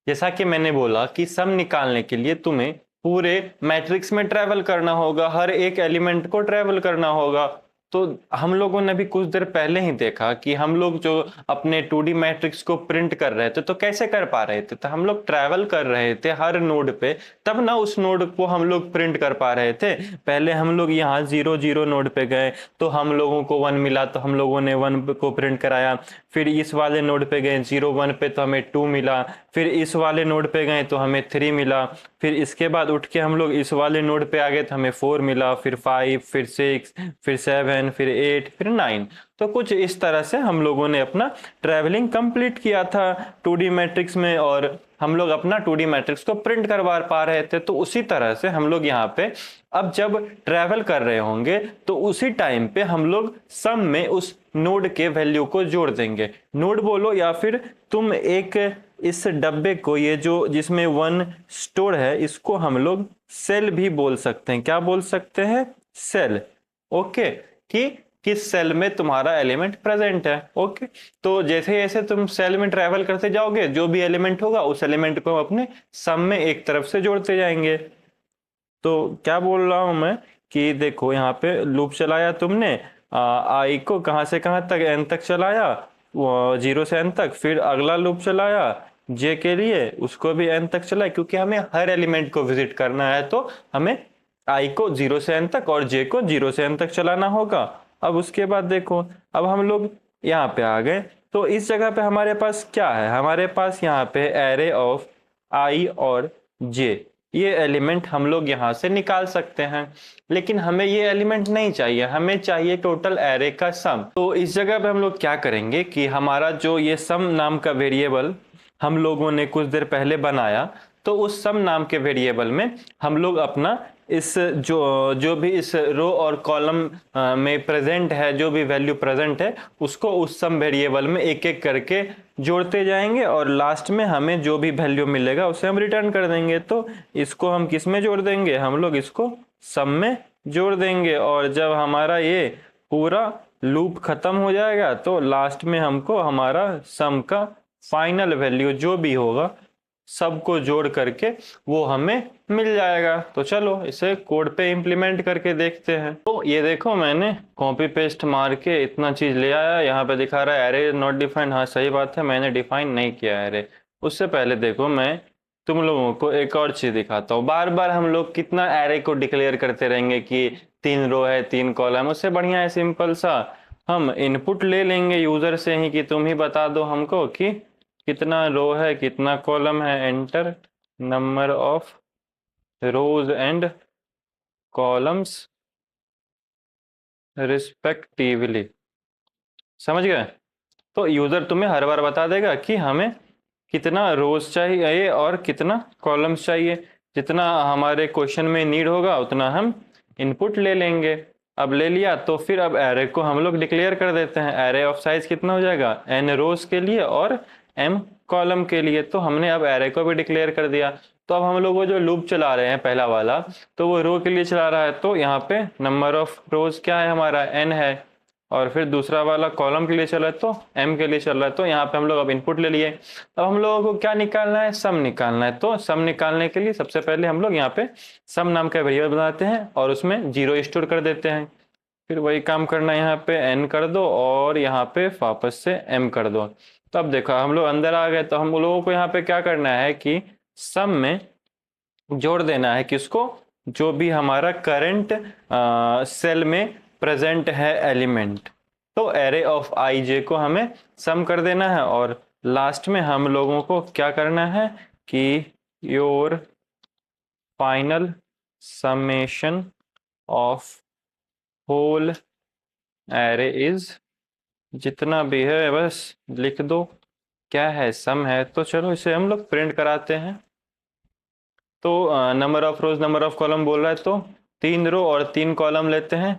जैसा कि मैंने बोला कि सम निकालने के लिए तुम्हें पूरे मैट्रिक्स में ट्रैवल करना होगा, हर एक एलिमेंट को ट्रैवल करना होगा। तो हम लोगों ने भी कुछ देर पहले ही देखा कि हम लोग जो अपने 2D मैट्रिक्स को प्रिंट कर रहे थे तो कैसे कर पा रहे थे, तो हम लोग ट्रैवल कर रहे थे हर नोड पे, तब ना उस नोड को हम लोग प्रिंट कर पा रहे थे। पहले हम लोग यहाँ 0 0 नोड पे गए तो हम लोगों को 1 मिला तो हम लोगों ने 1 को प्रिंट कराया। फिर इस वाले नोड पे गए 0 1 पे तो हमें 2 मिला। फिर इस वाले नोड पे गए तो हमें 3 मिला। फिर इसके बाद उठ के हम लोग इस वाले नोड पे आ गए तो हमें 4 मिला, फिर 5, फिर 6, फिर 7, फिर 8, फिर 9। तो कुछ इस तरह से हम लोगों ने अपना ट्रैवलिंग कंप्लीट किया था 2D मैट्रिक्स में और हम लोग अपना 2D मैट्रिक्स को प्रिंट करवा पा रहे थे। तो उसी तरह से हम लोग यहाँ पे अब जब ट्रैवल कर रहे होंगे तो उसी टाइम पे हम लोग सम में उस नोड के वैल्यू को जोड़ देंगे। नोड बोलो या फिर तुम एक इस डब्बे को, ये जो जिसमें 1 स्टोर है, इसको हम लोग सेल भी बोल सकते हैं। क्या बोल सकते हैं, सेल। ओके, कि किस सेल में तुम्हारा एलिमेंट प्रेजेंट है। ओके, तो जैसे जैसे तुम सेल में ट्रैवल करते जाओगे जो भी एलिमेंट होगा उस एलिमेंट को हम अपने सम में एक तरफ से जोड़ते जाएंगे। तो क्या बोल रहा हूं मैं कि देखो यहाँ पे लूप चलाया तुमने, आई को कहाँ से कहाँ तक, एन तक चलाया, 0 से एन तक। फिर अगला लूप चलाया जे के लिए, उसको भी एन तक चलाया, क्योंकि हमें हर एलिमेंट को विजिट करना है तो हमें आई को 0 से एन तक और जे को 0 से एन तक चलाना होगा। अब उसके बाद देखो अब हम लोग यहाँ पे आ गए, तो इस जगह पे हमारे पास क्या है, हमारे पास यहाँ पे एरे ऑफ आई और जे, ये एलिमेंट हम लोग यहाँ से निकाल सकते हैं। लेकिन हमें ये एलिमेंट नहीं चाहिए, हमें चाहिए टोटल एरे का सम। तो इस जगह पे हम लोग क्या करेंगे कि हमारा जो ये सम नाम का वेरिएबल हम लोगों ने कुछ देर पहले बनाया, तो उस सम नाम के वेरिएबल में हम लोग अपना इस जो भी इस रो और कॉलम में प्रेजेंट है, जो भी वैल्यू प्रेजेंट है, उसको उस सम वेरिएबल में एक एक करके जोड़ते जाएंगे और लास्ट में हमें जो भी वैल्यू मिलेगा उसे हम रिटर्न कर देंगे। तो इसको हम किस में जोड़ देंगे, हम लोग इसको सम में जोड़ देंगे। और जब हमारा ये पूरा लूप खत्म हो जाएगा तो लास्ट में हमको हमारा सम का फाइनल वैल्यू जो भी होगा सबको जोड़ करके वो हमें मिल जाएगा। तो चलो इसे कोड पे इम्प्लीमेंट करके देखते हैं। तो ये देखो मैंने कॉपी पेस्ट मार के इतना चीज ले आया, यहाँ पे दिखा रहा है एरे नॉट डिफाइंड। हाँ सही बात है, मैंने डिफाइन नहीं किया एरे। उससे पहले देखो मैं तुम लोगों को एक और चीज दिखाता हूँ। बार बार हम लोग कितना एरे को डिक्लेयर करते रहेंगे कि 3 रो है 3 कॉलम। उससे बढ़िया है सिंपल सा हम इनपुट ले लेंगे यूजर से ही कि तुम ही बता दो हमको कि कितना रो है कितना कॉलम है। Enter number of rose and columns respectively. समझ गए? तो यूजर तुम्हें हर बार बता देगा कि हमें कितना रोज चाहिए और कितना कॉलम्स चाहिए। जितना हमारे क्वेश्चन में नीड होगा उतना हम इनपुट ले लेंगे। अब ले लिया तो फिर अब एरे को हम लोग डिक्लेयर कर देते हैं। एरे ऑफ साइज कितना हो जाएगा, n रोज के लिए और m कॉलम के लिए। तो हमने अब एरे को भी डिक्लेयर कर दिया। तो अब हम लोग वो जो लूप चला रहे हैं पहला वाला, तो वो रो के लिए चला रहा है। तो यहाँ पे नंबर ऑफ रोज क्या है हमारा, n है। और फिर दूसरा वाला कॉलम के लिए चल रहा है तो m के लिए चल रहा है। तो यहाँ पे हम लोग अब इनपुट ले लिए। अब हम लोगों को क्या निकालना है, सम निकालना है। तो सम निकालने के लिए सबसे पहले हम लोग यहाँ पे सम नाम का वेरिएबल बनाते हैं और उसमें 0 स्टोर कर देते हैं। फिर वही काम करना है, यहाँ पे n कर दो और यहाँ पे वापस से m कर दो। तो अब देखो हम लोग अंदर आ गए। तो हम लोगों को यहाँ पे क्या करना है कि सम में जोड़ देना है किसको, जो भी हमारा करंट सेल में प्रेजेंट है एलिमेंट। तो एरे ऑफ आई जे को हमें सम कर देना है और लास्ट में हम लोगों को क्या करना है कि your final summation of whole array is, जितना भी है बस लिख दो क्या है, सम है। तो चलो इसे हम लोग प्रिंट कराते हैं। तो number of rose number of column बोल रहा है तो 3 रो और 3 कॉलम लेते हैं।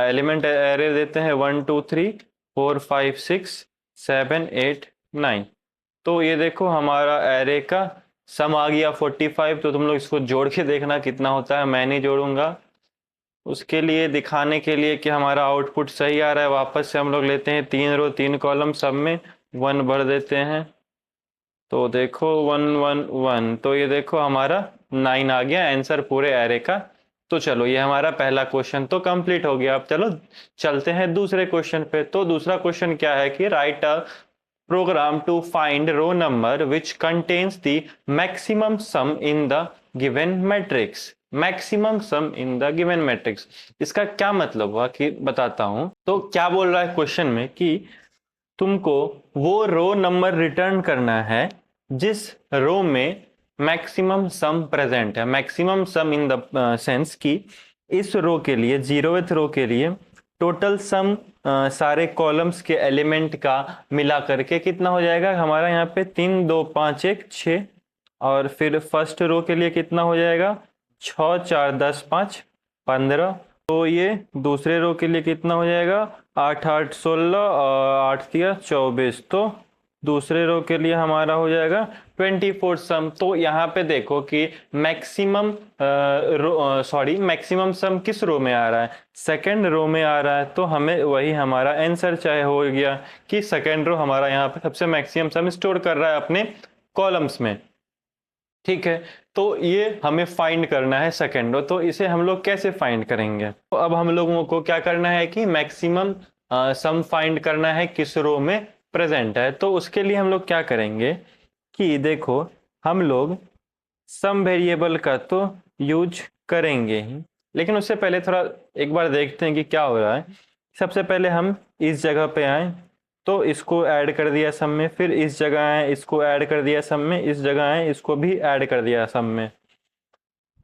एलिमेंट एरे देते हैं 1 2 3 4 5 6 7 8 9। तो ये देखो हमारा एरे का सम आ गया 45। तो तुम लोग इसको जोड़ के देखना कितना होता है। मैं नहीं जोड़ूंगा, उसके लिए दिखाने के लिए कि हमारा आउटपुट सही आ रहा है। वापस से हम लोग लेते हैं 3 रो 3 कॉलम, सब में 1 भर देते हैं। तो देखो 1 1 1। तो ये देखो हमारा 9 आ गया आंसर पूरे एरे का। तो चलो ये हमारा पहला क्वेश्चन तो कंप्लीट हो गया। अब चलो चलते हैं दूसरे क्वेश्चन पे। तो दूसरा क्वेश्चन क्या है कि write a program to find row number which contains the maximum sum in the given matrix। Maximum some in the given matrix, इसका क्या मतलब हुआ कि बताता हूं। तो क्या बोल रहा है क्वेश्चन में कि तुमको वो रो नंबर रिटर्न करना है जिस रो में मैक्सिमम सम प्रेजेंट है। Maximum some in the sense कि इस रो के लिए 0th रो के लिए टोटल सम सारे कॉलम्स के एलिमेंट का मिला करके कितना हो जाएगा हमारा, यहाँ पे 3 2 5 1 6। और फिर फर्स्ट रो के लिए कितना हो जाएगा 6 4 10 5 15। तो ये दूसरे रो के लिए कितना हो जाएगा 8 8 16 8 3 24। तो दूसरे रो के लिए हमारा हो जाएगा 24 सम। तो यहाँ पे देखो कि मैक्सिमम मैक्सिमम सम किस रो में आ रहा है, सेकंड रो में आ रहा है। तो हमें वही हमारा आंसर चाहे हो गया कि सेकंड रो हमारा यहाँ पे सबसे मैक्सिमम सम स्टोर कर रहा है अपने कॉलम्स में। ठीक है, तो ये हमें फाइंड करना है सेकंड रो। तो इसे हम लोग कैसे फाइंड करेंगे, तो अब हम लोगों को क्या करना है कि मैक्सिमम सम फाइंड करना है किस रो में प्रेजेंट है। तो उसके लिए हम लोग क्या करेंगे कि देखो हम लोग सम वेरिएबल का तो यूज करेंगे ही, लेकिन उससे पहले थोड़ा एक बार देखते हैं कि क्या हो रहा है। सबसे पहले हम इस जगह पे आए तो इसको ऐड कर दिया सम में, फिर इस जगह आए इसको ऐड कर दिया सम में, इस जगह आए इसको भी ऐड कर दिया सम में।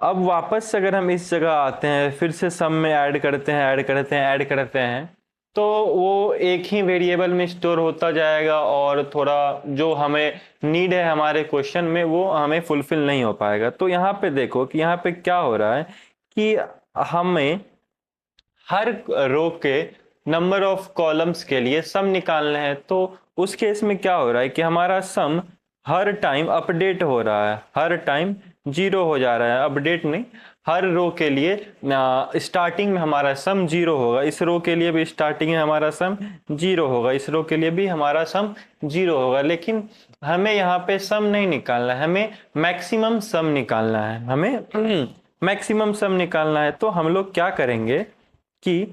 अब वापस से अगर हम इस जगह आते हैं फिर से सम में ऐड करते हैं ऐड करते हैं ऐड करते हैं, तो वो एक ही वेरिएबल में स्टोर होता जाएगा और थोड़ा जो हमें नीड है हमारे क्वेश्चन में वो हमें फुलफिल नहीं हो पाएगा। तो यहाँ पे देखो कि यहाँ पे क्या हो रहा है कि हमें हर रो के नंबर ऑफ कॉलम्स के लिए सम निकालना है। तो उस केस में क्या हो रहा है कि हमारा सम हर टाइम अपडेट हो रहा है, हर टाइम जीरो हो जा रहा है, अपडेट नहीं। हर रो के लिए स्टार्टिंग में हमारा सम जीरो होगा, इस रो के लिए भी स्टार्टिंग में हमारा सम जीरो होगा, इस रो के लिए भी हमारा सम जीरो होगा। लेकिन हमें यहाँ पे सम नहीं निकालना है, हमें मैक्सिमम सम निकालना है, हमें मैक्सिमम सम निकालना है। तो हम लोग क्या करेंगे कि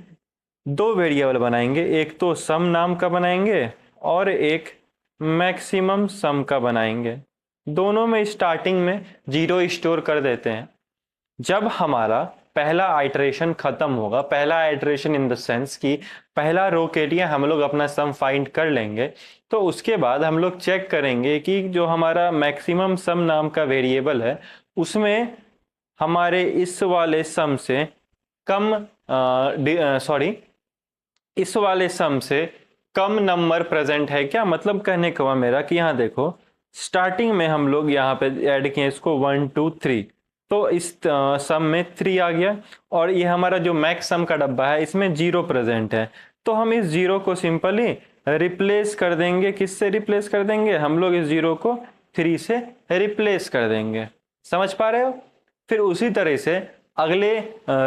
दो वेरिएबल बनाएंगे, एक तो सम नाम का बनाएंगे और एक मैक्सिमम सम का बनाएंगे। दोनों में स्टार्टिंग में जीरो स्टोर कर देते हैं। जब हमारा पहला आइटरेशन खत्म होगा, पहला आइटरेशन इन द सेंस कि पहला रो के लिए हम लोग अपना सम फाइंड कर लेंगे, तो उसके बाद हम लोग चेक करेंगे कि जो हमारा मैक्सिमम सम नाम का वेरिएबल है उसमें हमारे इस वाले सम से कम इस वाले सम से कम नंबर प्रेजेंट है क्या। मतलब कहने का हुआ मेरा कि यहाँ देखो स्टार्टिंग में हम लोग यहाँ पे ऐड किए इसको 1 2 3, तो इस सम में 3 आ गया और ये हमारा जो मैक्स सम का डब्बा है इसमें जीरो प्रेजेंट है। तो हम इस जीरो को सिंपली रिप्लेस कर देंगे। किससे रिप्लेस कर देंगे, हम लोग इस जीरो को 3 से रिप्लेस कर देंगे। समझ पा रहे हो। फिर उसी तरह से अगले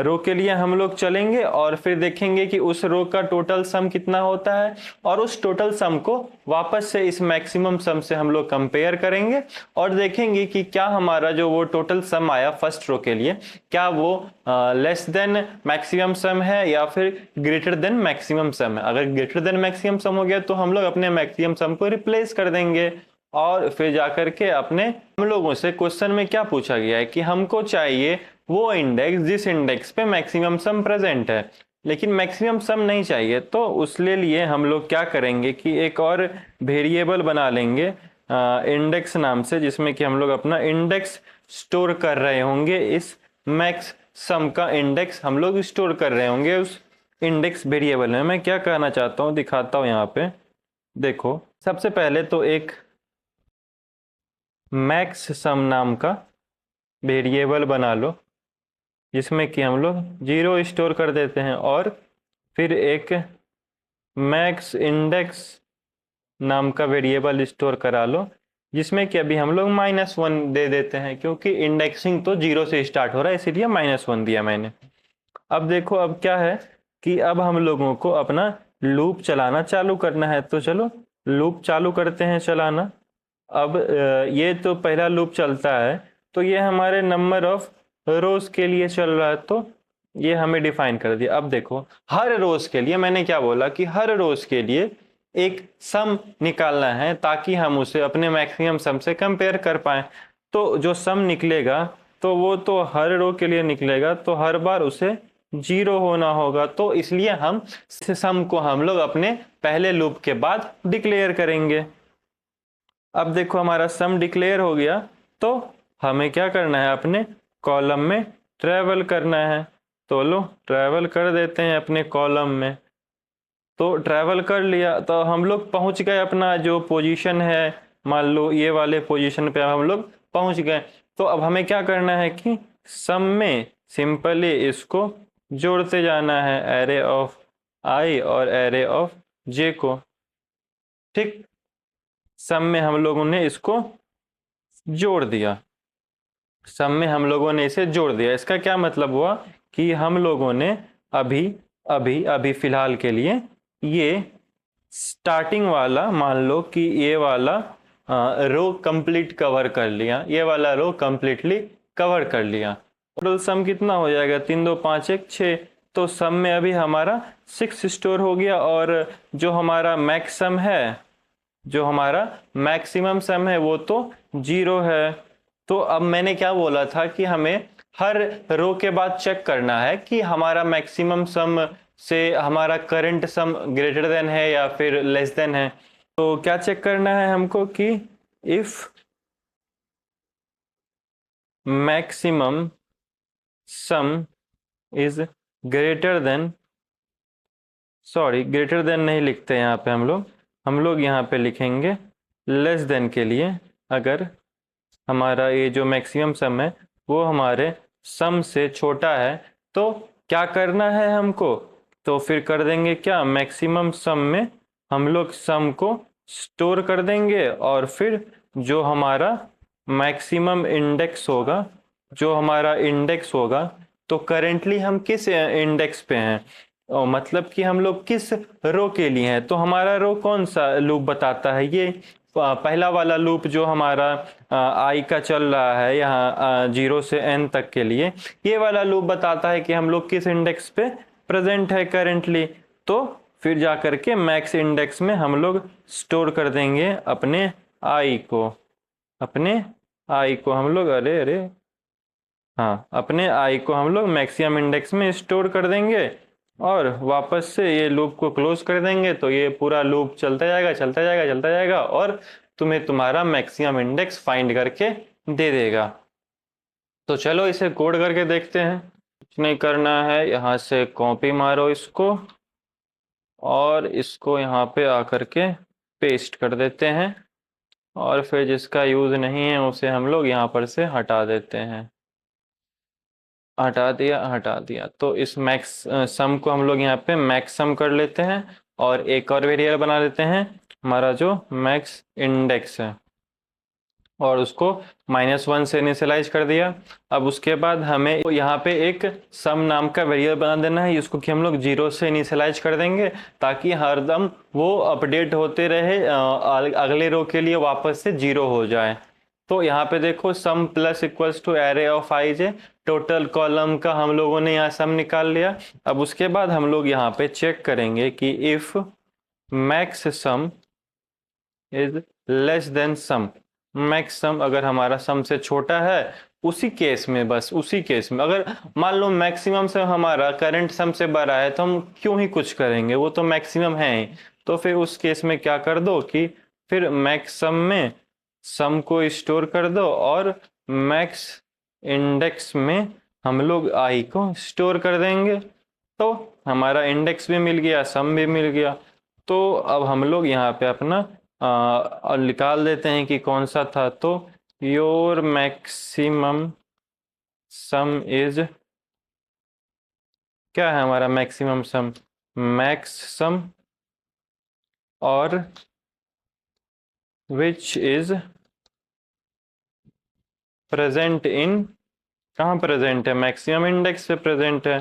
रो के लिए हम लोग चलेंगे और फिर देखेंगे कि उस रो का टोटल सम कितना होता है और उस टोटल सम को वापस से इस मैक्सिमम सम से हम लोग कंपेयर करेंगे और देखेंगे कि क्या हमारा जो वो टोटल सम आया फर्स्ट रो के लिए क्या वो लेस देन मैक्सिमम सम है या फिर ग्रेटर देन मैक्सिमम सम है। अगर ग्रेटर देन मैक्सिमम सम हो गया तो हम लोग अपने मैक्सिमम सम को रिप्लेस कर देंगे और फिर जाकर के अपने हम लोगों से क्वेश्चन में क्या पूछा गया है कि हमको चाहिए वो इंडेक्स जिस इंडेक्स पे मैक्सिमम सम प्रेजेंट है, लेकिन मैक्सिमम सम नहीं चाहिए। तो उसके लिए हम लोग क्या करेंगे कि एक और वेरिएबल बना लेंगे इंडेक्स नाम से, जिसमें कि हम लोग अपना इंडेक्स स्टोर कर रहे होंगे। इस मैक्स सम का इंडेक्स हम लोग स्टोर कर रहे होंगे उस इंडेक्स वेरिएबल में। मैं क्या कहना चाहता हूँ दिखाता हूँ यहाँ पे। देखो सबसे पहले तो एक मैक्स सम नाम का वेरिएबल बना लो जिसमें कि हम लोग जीरो स्टोर कर देते हैं और फिर एक मैक्स इंडेक्स नाम का वेरिएबल स्टोर करा लो जिसमें कि अभी हम लोग -1 दे देते हैं, क्योंकि इंडेक्सिंग तो जीरो से स्टार्ट हो रहा है इसीलिए -1 दिया मैंने। अब देखो अब क्या है कि अब हम लोगों को अपना लूप चलाना चालू करना है। तो चलो लूप चालू करते हैं चलाना। अब ये तो पहला लूप चलता है तो ये हमारे नंबर ऑफ रोज के लिए चल रहा है, तो ये हमें डिफाइन कर दिया। अब देखो हर रोज के लिए मैंने क्या बोला कि हर रोज के लिए एक सम निकालना है ताकि हम उसे अपने मैक्सिमम सम से कंपेयर कर पाए। तो जो सम निकलेगा तो वो तो हर रो के लिए निकलेगा, तो हर बार उसे जीरो होना होगा। तो इसलिए हम सम को हम लोग अपने पहले लूप के बाद डिक्लेयर करेंगे। अब देखो हमारा सम डिक्लेयर हो गया, तो हमें क्या करना है, अपने कॉलम में ट्रेवल करना है। तो लो ट्रेवल कर देते हैं अपने कॉलम में। तो ट्रैवल कर लिया तो हम लोग पहुंच गए अपना जो पोजीशन है, मान लो ये वाले पोजीशन पे हम लोग पहुंच गए। तो अब हमें क्या करना है कि सम में सिंपली इसको जोड़ते जाना है, एरे ऑफ आई और एरे ऑफ जे को। ठीक, सम में हम लोगों ने इसको जोड़ दिया, सम में हम लोगों ने इसे जोड़ दिया। इसका क्या मतलब हुआ कि हम लोगों ने अभी अभी अभी फिलहाल के लिए ये स्टार्टिंग वाला मान लो कि ये वाला रो कंप्लीट कवर कर लिया, ये वाला रो कंप्लीटली कवर कर लिया। टोटल सम कितना हो जाएगा, 3 2 5 1 6। तो सम में अभी हमारा 6 स्टोर हो गया और जो हमारा मैक्स सम है, जो हमारा मैक्सिमम सम है वो तो जीरो है। तो अब मैंने क्या बोला था कि हमें हर रो के बाद चेक करना है कि हमारा मैक्सिमम सम से हमारा करंट सम ग्रेटर देन है या फिर लेस देन है। तो क्या चेक करना है हमको कि if maximum some is greater than sorry, greater than नहीं लिखते यहाँ पे हम लोग यहाँ पे लिखेंगे लेस देन के लिए। अगर हमारा ये जो मैक्सिमम सम है वो हमारे सम से छोटा है तो क्या करना है हमको, तो फिर कर देंगे क्या, मैक्सिमम सम में हम लोग सम को स्टोर कर देंगे और फिर जो हमारा मैक्सिमम इंडेक्स होगा, जो हमारा इंडेक्स होगा, तो करेंटली हम किस इंडेक्स पे हैं, मतलब कि हम लोग किस रो के लिए हैं, तो हमारा रो कौन सा लूप बताता है, ये पहला वाला लूप जो हमारा आई का चल रहा है यहाँ 0 से n तक के लिए, ये वाला लूप बताता है कि हम लोग किस इंडेक्स पे प्रेजेंट है करेंटली। तो फिर जा करके मैक्स इंडेक्स में हम लोग स्टोर कर देंगे अपने आई को, अपने आई को हम लोग, अरे अरे हाँ, अपने आई को हम लोग मैक्सिमम इंडेक्स में स्टोर कर देंगे और वापस से ये लूप को क्लोज कर देंगे। तो ये पूरा लूप चलता जाएगा चलता जाएगा चलता जाएगा और तुम्हें तुम्हारा मैक्सिमम इंडेक्स फाइंड करके दे देगा। तो चलो इसे कोड करके देखते हैं। कुछ नहीं करना है, यहाँ से कॉपी मारो इसको और इसको यहाँ पे आकर के पेस्ट कर देते हैं और फिर जिसका यूज नहीं है उसे हम लोग यहाँ पर से हटा देते हैं। हटा दिया। तो इस मैक्स सम को हम लोग यहाँ पे मैक्स सम कर लेते हैं और एक और वेरिएबल बना लेते हैं हमारा जो मैक्स इंडेक्स है और उसको -1 से इनिशियलाइज कर दिया। अब उसके बाद हमें यहाँ पे एक सम नाम का वेरिएबल बना देना है, इसको कि हम लोग 0 से इनिशियलाइज कर देंगे ताकि हरदम वो अपडेट होते रहे, अगले रो के लिए वापस से 0 हो जाए। तो यहाँ पे देखो sum plus equals to array of i's है, टोटल कॉलम का हम लोगों ने यहाँ सम निकाल लिया। अब उसके बाद हम लोग यहाँ पे चेक करेंगे कि if max sum is less than sum, max sum अगर हमारा सम से छोटा है उसी केस में, बस उसी केस में, अगर मान लो मैक्सिमम से हमारा करंट सम से बड़ा है तो हम क्यों ही कुछ करेंगे, वो तो मैक्सिमम है ही। तो फिर उस केस में क्या कर दो कि फिर मैक्स सम में सम को स्टोर कर दो और मैक्स इंडेक्स में हम लोग आई को स्टोर कर देंगे। तो हमारा इंडेक्स भी मिल गया, सम भी मिल गया। तो अब हम लोग यहाँ पे अपना और निकाल देते हैं कि कौन सा था। तो योर मैक्सिमम सम इज, क्या है हमारा मैक्सिमम सम, मैक्स सम और विच इज प्रेजेंट इन, कहाँ प्रेजेंट है, मैक्सिमम इंडेक्स पे प्रेजेंट है,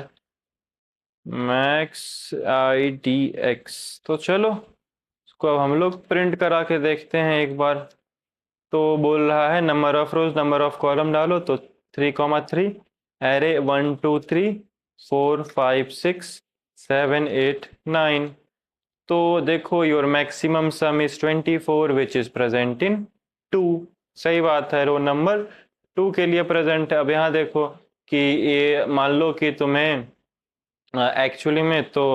मैक्स आई डी एक्स। तो चलो इसको अब हम लोग प्रिंट करा के देखते हैं एक बार। तो बोल रहा है number of rose number of column डालो, तो 3,3 एरे 1 2 3 4 5 6 7 8 9। तो देखो your maximum some is 24 which is present in 2। सही बात है, रो नंबर 2 के लिए प्रेजेंट है। अब यहाँ देखो कि ये मान लो कि तुम्हें एक्चुअली में तो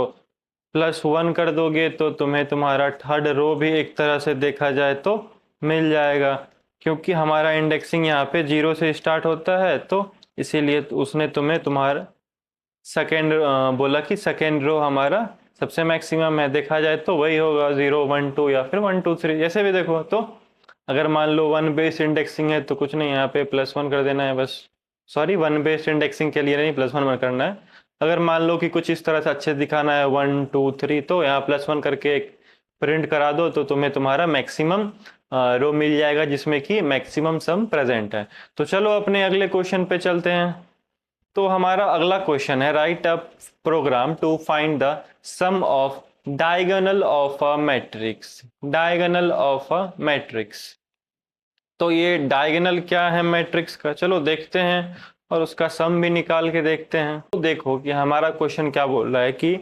+1 कर दोगे तो तुम्हें तुम्हारा थर्ड रो भी एक तरह से देखा जाए तो मिल जाएगा, क्योंकि हमारा इंडेक्सिंग यहाँ पे 0 से स्टार्ट होता है। तो इसीलिए उसने तुम्हें तुम्हारा सेकेंड बोला कि सेकेंड रो हमारा सबसे मैक्सिमम है, देखा जाए तो वही होगा 0 1 2 या फिर 1 2 3 जैसे भी देखो। तो अगर मान लो 1 बेस्ड इंडेक्सिंग है तो कुछ नहीं, यहाँ पे +1 कर देना है बस। सॉरी, 1 बेस्ड इंडेक्सिंग के लिए नहीं, +1 करना है। अगर मान लो कि कुछ इस तरह से अच्छे दिखाना है 1 2 3, तो यहाँ +1 करके एक प्रिंट करा दो तो तुम्हें तुम्हारा मैक्सिमम रो मिल जाएगा जिसमें कि मैक्सिमम सम प्रेजेंट है। तो चलो अपने अगले क्वेश्चन पे चलते हैं। तो हमारा अगला क्वेश्चन है write a program to find the sum of diagonal of a matrix, diagonal of a matrix. तो ये डायगोनल क्या है मैट्रिक्स का, चलो देखते हैं और उसका सम भी निकाल के देखते हैं। तो देखो कि हमारा क्वेश्चन क्या बोल रहा है कि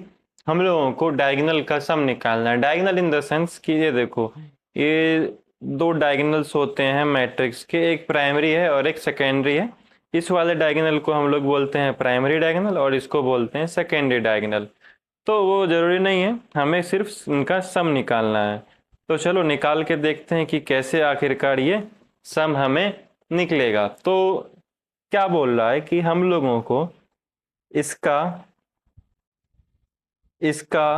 हम लोगों को डायगोनल का सम निकालना है। डायगोनल इन द सेंस कि ये देखो, ये दो डायगोनल्स होते हैं मैट्रिक्स के, एक प्राइमरी है और एक सेकेंडरी है। इस वाले डायगोनल को हम लोग बोलते हैं प्राइमरी डायगोनल और इसको बोलते हैं सेकेंडरी डायगोनल। तो वो जरूरी नहीं है, हमें सिर्फ इनका सम निकालना है। तो चलो निकाल के देखते हैं कि कैसे आखिरकार ये सम हमें निकलेगा। तो क्या बोल रहा है कि हम लोगों को इसका इसका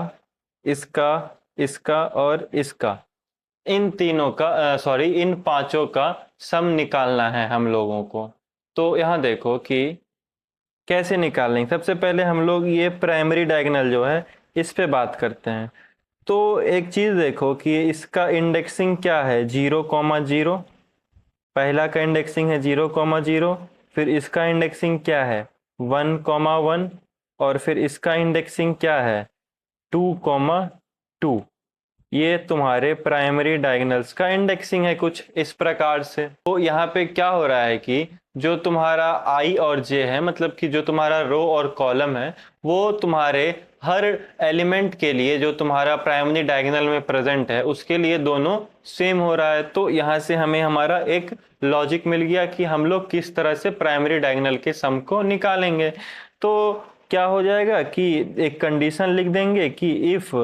इसका, इसका और इसका, इन तीनों का सॉरी इन पांचों का सम निकालना है हम लोगों को। तो यहाँ देखो कि कैसे निकालेंगे। सबसे पहले हम लोग ये प्राइमरी डायगोनल जो है इस पे बात करते हैं। तो एक चीज देखो कि इसका इंडेक्सिंग क्या है, 0,0। पहला का इंडेक्सिंग है 0,0। फिर इसका इंडेक्सिंग क्या है 1,1। और फिर इसका इंडेक्सिंग क्या है 2,2। ये तुम्हारे प्राइमरी डायगोनल्स का इंडेक्सिंग है कुछ इस प्रकार से। तो यहाँ पे क्या हो रहा है कि जो तुम्हारा आई और जे है, मतलब कि जो तुम्हारा रो और कॉलम है, वो तुम्हारे हर एलिमेंट के लिए जो तुम्हारा प्राइमरी डायगोनल में प्रेजेंट है उसके लिए दोनों सेम हो रहा है। तो यहाँ से हमें हमारा एक लॉजिक मिल गया कि हम लोग किस तरह से प्राइमरी डायगोनल के सम को निकालेंगे। तो क्या हो जाएगा कि एक कंडीशन लिख देंगे कि if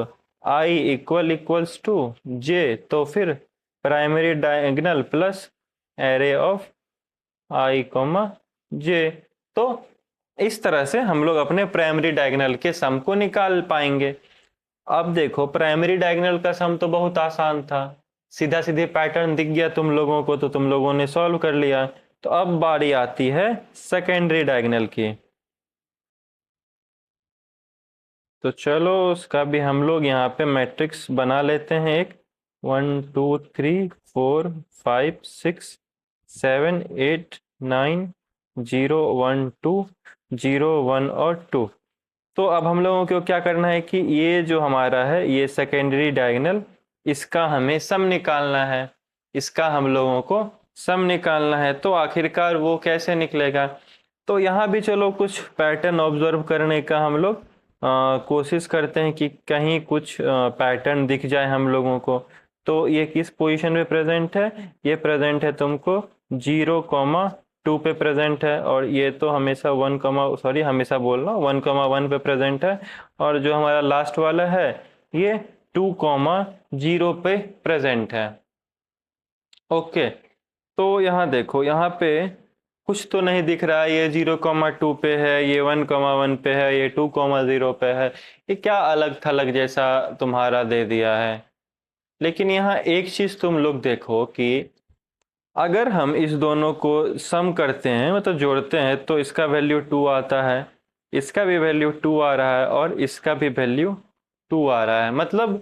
i equals to j, तो फिर primary diagonal plus array of i comma j. तो इस तरह से हम लोग अपने प्राइमरी डायगोनल के सम को निकाल पाएंगे। अब देखो प्राइमरी डायगोनल का सम तो बहुत आसान था, सीधा सीधे पैटर्न दिख गया तुम लोगों को, तो तुम लोगों ने सॉल्व कर लिया। तो अब बारी आती है सेकेंडरी डायगोनल की। तो चलो उसका भी हम लोग यहाँ पे मैट्रिक्स बना लेते हैं एक 1 2 3 4 5 6 7 8 9 0 1 2 0 1 और 2। तो अब हम लोगों को क्या करना है कि ये जो हमारा है ये सेकेंडरी डायगोनल, इसका हमें सम निकालना है। इसका हम लोगों को सम निकालना है। तो आखिरकार वो कैसे निकलेगा। तो यहाँ भी चलो कुछ पैटर्न ऑब्जर्व करने का हम लोग कोशिश करते हैं कि कहीं कुछ पैटर्न दिख जाए हम लोगों को। तो ये किस पोजीशन पे प्रेजेंट है, ये प्रेजेंट है तुमको 0,2 पे प्रेजेंट है। और ये तो हमेशा हमेशा बोल रहा हूँ 1,1 पे प्रेजेंट है। और जो हमारा लास्ट वाला है ये 2,0 पे प्रेजेंट है। ओके, तो यहाँ देखो यहाँ पे कुछ तो नहीं दिख रहा है, ये 0,2 पे है, ये 1,1 पे है, ये 2,0 पे है। ये क्या अलग थलग जैसा तुम्हारा दे दिया है। लेकिन यहाँ एक चीज तुम लोग देखो कि अगर हम इस दोनों को सम करते हैं, मतलब जोड़ते हैं, तो इसका वैल्यू 2 आता है, इसका भी वैल्यू 2 आ रहा है और इसका भी वैल्यू 2 आ रहा है। मतलब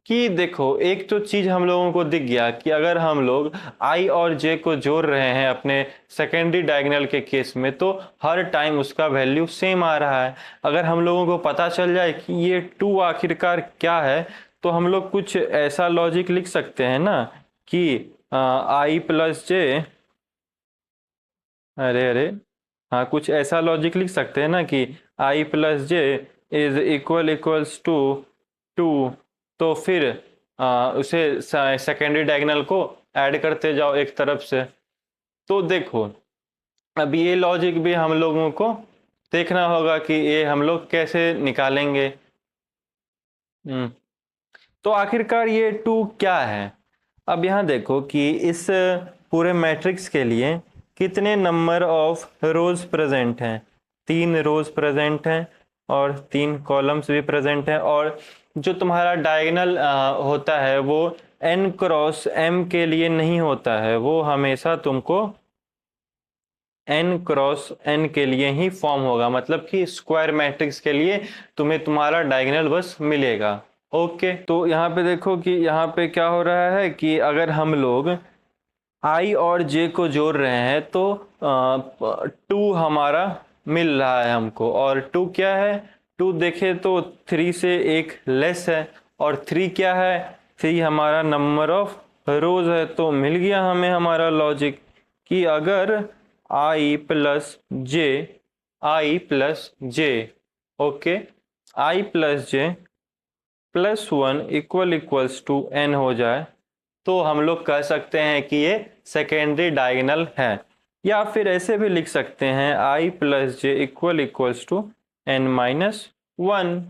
कि देखो एक तो चीज हम लोगों को दिख गया कि अगर हम लोग आई और जे को जोड़ रहे हैं अपने सेकेंडरी डायगोनल के केस में, तो हर टाइम उसका वैल्यू सेम आ रहा है। अगर हम लोगों को पता चल जाए कि ये 2 आखिरकार क्या है, तो हम लोग कुछ ऐसा लॉजिक लिख सकते हैं ना कि आई प्लस जे, अरे अरे, हाँ कुछ ऐसा लॉजिक लिख सकते हैं ना कि i plus j is equals to 2। तो फिर उसे सेकेंडरी डायगोनल को ऐड करते जाओ एक तरफ से। तो देखो अब ये लॉजिक भी हम लोगों को देखना होगा कि ये हम लोग कैसे निकालेंगे। तो आखिरकार ये 2 क्या है। अब यहाँ देखो कि इस पूरे मैट्रिक्स के लिए कितने नंबर ऑफ रोज प्रेजेंट हैं। 3 रोज प्रेजेंट हैं और 3 कॉलम्स भी प्रेजेंट हैं। और जो तुम्हारा डायगोनल होता है वो n क्रॉस m के लिए नहीं होता है, वो हमेशा तुमको n क्रॉस n के लिए ही फॉर्म होगा। मतलब कि स्क्वायर मैट्रिक्स के लिए तुम्हें तुम्हारा डायगोनल बस मिलेगा। ओके, तो यहाँ पे देखो कि यहाँ पे क्या हो रहा है कि अगर हम लोग आई और जे को जोड़ रहे हैं तो 2 हमारा मिल रहा है हमको। और 2 क्या है, 2 देखे तो 3 से एक लेस है। और 3 क्या है, 3 हमारा नंबर ऑफ रोज है। तो मिल गया हमें हमारा लॉजिक कि अगर i plus j, okay, i plus j plus 1 equals to n हो जाए, तो हम लोग कह सकते हैं कि ये सेकेंडरी डायगोनल है। या फिर ऐसे भी लिख सकते हैं i plus j equals to n-1,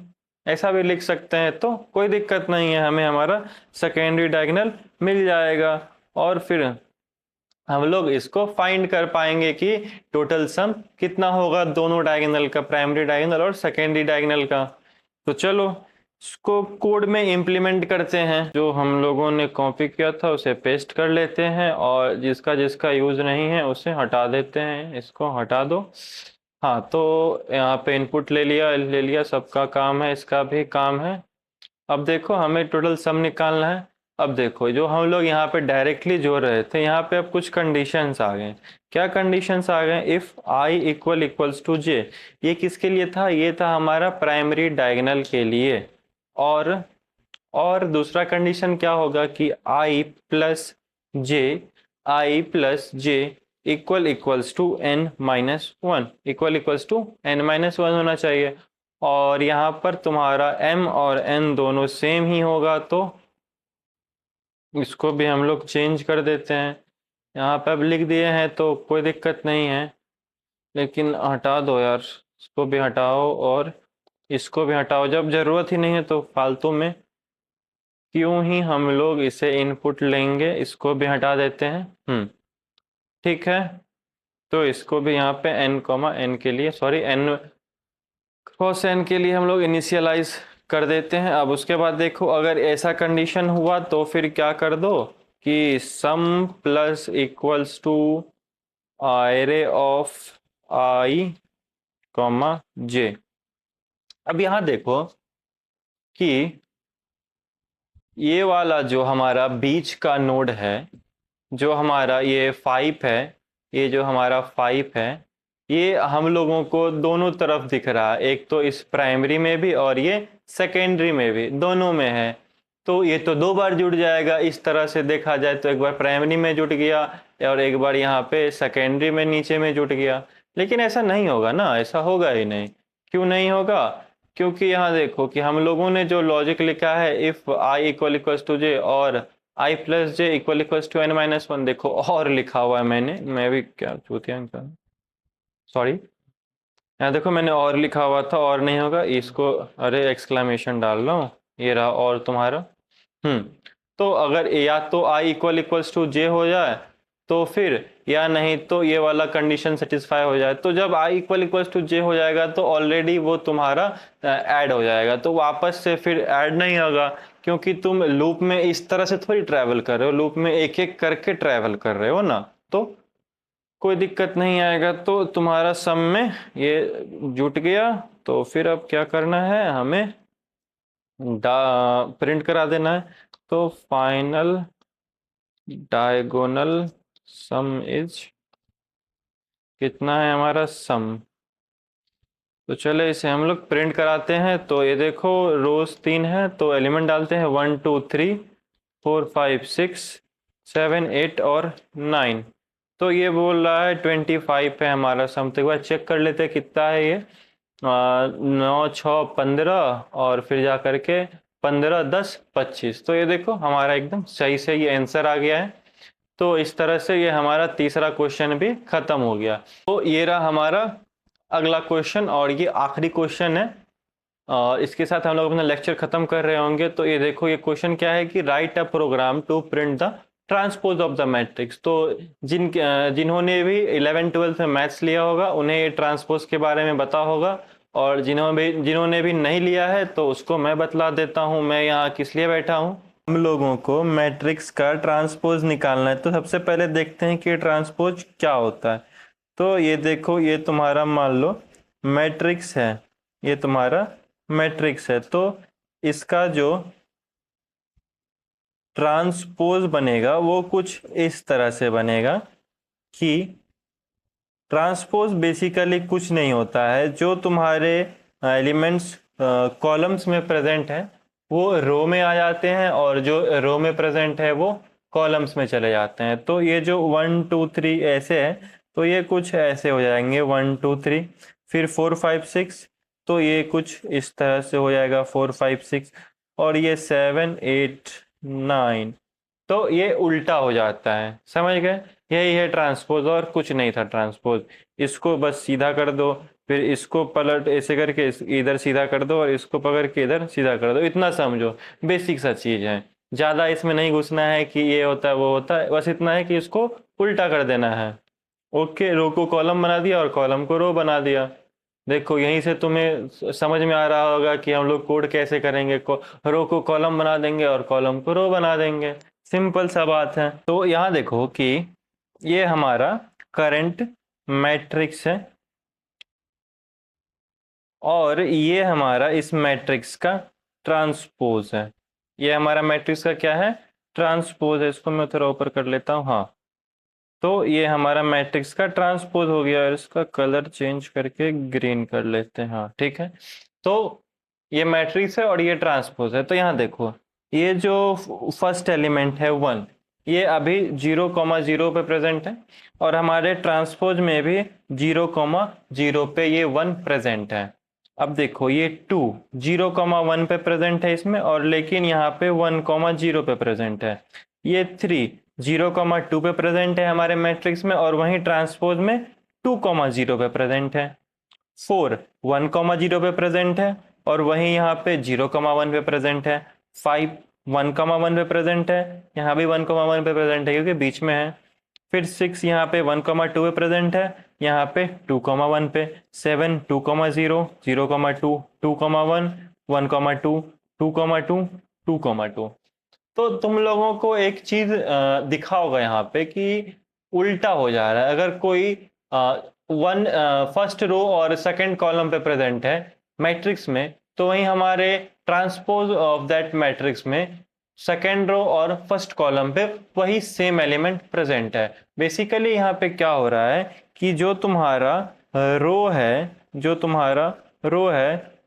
ऐसा भी लिख सकते हैं। तो कोई दिक्कत नहीं है, हमें हमारा सेकेंडरी डायगोनल मिल जाएगा। और फिर हम लोग इसको फाइंड कर पाएंगे कि टोटल सम कितना होगा दोनों डायगोनल का, प्राइमरी डायगोनल और सेकेंडरी डायगोनल का। तो चलो इसको कोड में इम्प्लीमेंट करते हैं। जो हम लोगों ने कॉपी किया था उसे पेस्ट कर लेते हैं और जिसका जिसका यूज नहीं है उसे हटा देते हैं। इसको हटा दो। हाँ, तो यहाँ पे इनपुट ले लिया, सबका काम है, इसका भी काम है। अब देखो हमें टोटल सम निकालना है। अब देखो जो हम लोग यहाँ पे डायरेक्टली जोड़ रहे थे, यहाँ पे अब कुछ कंडीशंस आ गए। क्या कंडीशंस आ गए? इफ आई इक्वल्स टू जे। ये किसके लिए था? ये था हमारा प्राइमरी डायगोनल के लिए। और और दूसरा कंडीशन क्या होगा कि i plus j equals to n-1, equals to n-1 होना चाहिए। और यहाँ पर तुम्हारा m और n दोनों सेम ही होगा, तो इसको भी हम लोग चेंज कर देते हैं। यहाँ पे अब लिख दिए हैं तो कोई दिक्कत नहीं है, लेकिन हटा दो यार, इसको भी हटाओ और इसको भी हटाओ। जब जरूरत ही नहीं है तो फालतू में क्यों ही हम लोग इसे इनपुट लेंगे। इसको भी हटा देते हैं। ठीक है, तो इसको भी यहाँ पे n के लिए, सॉरी n क्रॉस n के लिए हम लोग इनिशियलाइज कर देते हैं। अब उसके बाद देखो अगर ऐसा कंडीशन हुआ तो फिर क्या कर दो कि sum plus equals to array of i comma j. अब यहाँ देखो कि ये वाला जो हमारा बीच का नोड है, जो हमारा ये 5 है, ये जो हमारा 5 है, ये हम लोगों को दोनों तरफ दिख रहा है। एक तो इस प्राइमरी में भी और ये सेकेंडरी में भी, दोनों में है। तो ये तो दो बार जुड़ जाएगा। इस तरह से देखा जाए तो एक बार प्राइमरी में जुट गया और एक बार यहाँ पे सेकेंडरी में नीचे में जुट गया। लेकिन ऐसा नहीं होगा ना, ऐसा होगा ही नहीं। क्यों नहीं होगा? क्योंकि यहाँ देखो कि हम लोगों ने जो लॉजिक लिखा है, if i equals to j और i plus j equals to n-1, देखो और लिखा हुआ है मैंने, मैं भी क्या चूतिया इंसान, सॉरी। यहाँ देखो मैंने और लिखा हुआ था, और नहीं होगा इसको, अरे एक्सक्लेमेशन डाल रहा हूँ, ये रहा और तुम्हारा। तो अगर या तो आई इक्वल्स टू जे हो जाए तो फिर, या नहीं तो ये वाला कंडीशन सेटिस्फाई हो जाए। तो जब आई इक्वल्स टू जे हो जाएगा तो ऑलरेडी वो तुम्हारा ऐड हो जाएगा, तो वापस से फिर ऐड नहीं होगा, क्योंकि तुम लूप में इस तरह से थोड़ी ट्रैवल कर रहे हो, लूप में एक एक करके ट्रैवल कर रहे हो ना, तो कोई दिक्कत नहीं आएगा। तो तुम्हारा सम में ये जुट गया। तो फिर अब क्या करना है, हमें प्रिंट करा देना है। तो फाइनल डायगोनल सम इज, कितना है हमारा सम? तो चले इसे हम लोग प्रिंट कराते हैं। तो ये देखो रोज 3 है, तो एलिमेंट डालते हैं 1 2 3 4 5 6 7 8 और 9। तो ये बोल रहा है 25 है हमारा सम। तो एक बार चेक कर लेते हैं कितना है ये। 9 6 15 और फिर जा करके 15 10 25। तो ये देखो हमारा एकदम सही से ये आंसर आ गया है। तो इस तरह से ये हमारा तीसरा क्वेश्चन भी खत्म हो गया। तो ये रहा हमारा अगला क्वेश्चन और ये आखिरी क्वेश्चन है। इसके साथ हम लोग अपना लेक्चर खत्म कर रहे होंगे। तो ये देखो ये क्वेश्चन क्या है कि write a program to print the transpose of the matrix. तो जिन्होंने भी 11-12 में मैथ्स लिया होगा उन्हें ये ट्रांसपोज के बारे में पता होगा, और जिन्होंने भी नहीं लिया है तो उसको मैं बतला देता हूँ मैं यहाँ किस लिए बैठा हूँ। हम लोगों को मैट्रिक्स का ट्रांसपोज निकालना है। तो सबसे पहले देखते हैं कि ट्रांसपोज क्या होता है। तो ये देखो ये तुम्हारा मान लो मैट्रिक्स है, ये तुम्हारा मैट्रिक्स है। तो इसका जो ट्रांसपोज बनेगा वो कुछ इस तरह से बनेगा कि ट्रांसपोज बेसिकली कुछ नहीं होता है, जो तुम्हारे एलिमेंट्स कॉलम्स में प्रेजेंट है वो रो में आ जाते हैं, और जो रो में प्रेजेंट है वो कॉलम्स में चले जाते हैं। तो ये जो 1 2 3 ऐसे है, तो ये कुछ ऐसे हो जाएंगे 1 2 3, फिर 4 5 6, तो ये कुछ इस तरह से हो जाएगा 4 5 6, और ये 7 8 9, तो ये उल्टा हो जाता है। समझ गए? यही है ट्रांसपोज, और कुछ नहीं था ट्रांसपोज। इसको बस सीधा कर दो, फिर इसको पलट ऐसे करके इधर सीधा कर दो, और इसको पकड़ के इधर सीधा कर दो। इतना समझो, बेसिक सा चीज है, ज्यादा इसमें नहीं घुसना है कि ये होता है वो होता है। बस इतना है कि इसको उल्टा कर देना है। ओके, रो को कॉलम बना दिया और कॉलम को रो बना दिया। देखो यहीं से तुम्हें समझ में आ रहा होगा कि हम लोग कोड कैसे करेंगे। रो को कॉलम बना देंगे और कॉलम को रो बना देंगे। सिंपल सा बात है। तो यहाँ देखो कि ये हमारा करंट मैट्रिक्स है और ये हमारा इस मैट्रिक्स का ट्रांसपोज है। ये हमारा मैट्रिक्स का क्या है? ट्रांसपोज है। इसको मैं थोड़ा ऊपर कर लेता हूँ। हाँ, तो ये हमारा मैट्रिक्स का ट्रांसपोज हो गया और इसका कलर चेंज करके ग्रीन कर लेते हैं। हाँ ठीक है। तो ये मैट्रिक्स है और ये ट्रांसपोज है। तो यहाँ देखो, ये जो फर्स्ट एलिमेंट है 1, ये अभी 0,0 पे प्रेजेंट है और हमारे ट्रांसपोज में भी 0,0 पे ये 1 प्रेजेंट है। अब देखो ये 2 0,1 पे प्रेजेंट है इसमें, और लेकिन यहाँ पे 1,0 पे प्रेजेंट है। ये 3 0,2 पे प्रेजेंट है हमारे मैट्रिक्स में और वहीं ट्रांसपोज में 2,0 पे प्रेजेंट है। 4 1,0 पे प्रेजेंट है और वहीं यहाँ पे 0,1 पे प्रेजेंट है। 5 1,1 पे प्रेजेंट है, यहाँ भी 1,1 पे प्रेजेंट है क्योंकि बीच में है। फिर 6 यहाँ पे 1,2 पे प्रेजेंट है, यहाँ पे 2,1 पे। 7 2,0 0,2 2,1 1,2 2,2 2,2। तो तुम लोगों को एक चीज दिखा होगा यहाँ पे कि उल्टा हो जा रहा है। अगर कोई फर्स्ट रो और सेकंड कॉलम पे प्रेजेंट है मैट्रिक्स में, तो वहीं हमारे ट्रांसपोज ऑफ दैट मैट्रिक्स में सेकेंड रो और फर्स्ट कॉलम पे वही सेम एलिमेंट प्रेजेंट है। बेसिकली यहाँ पे क्या हो रहा है कि जो तुम्हारा रो है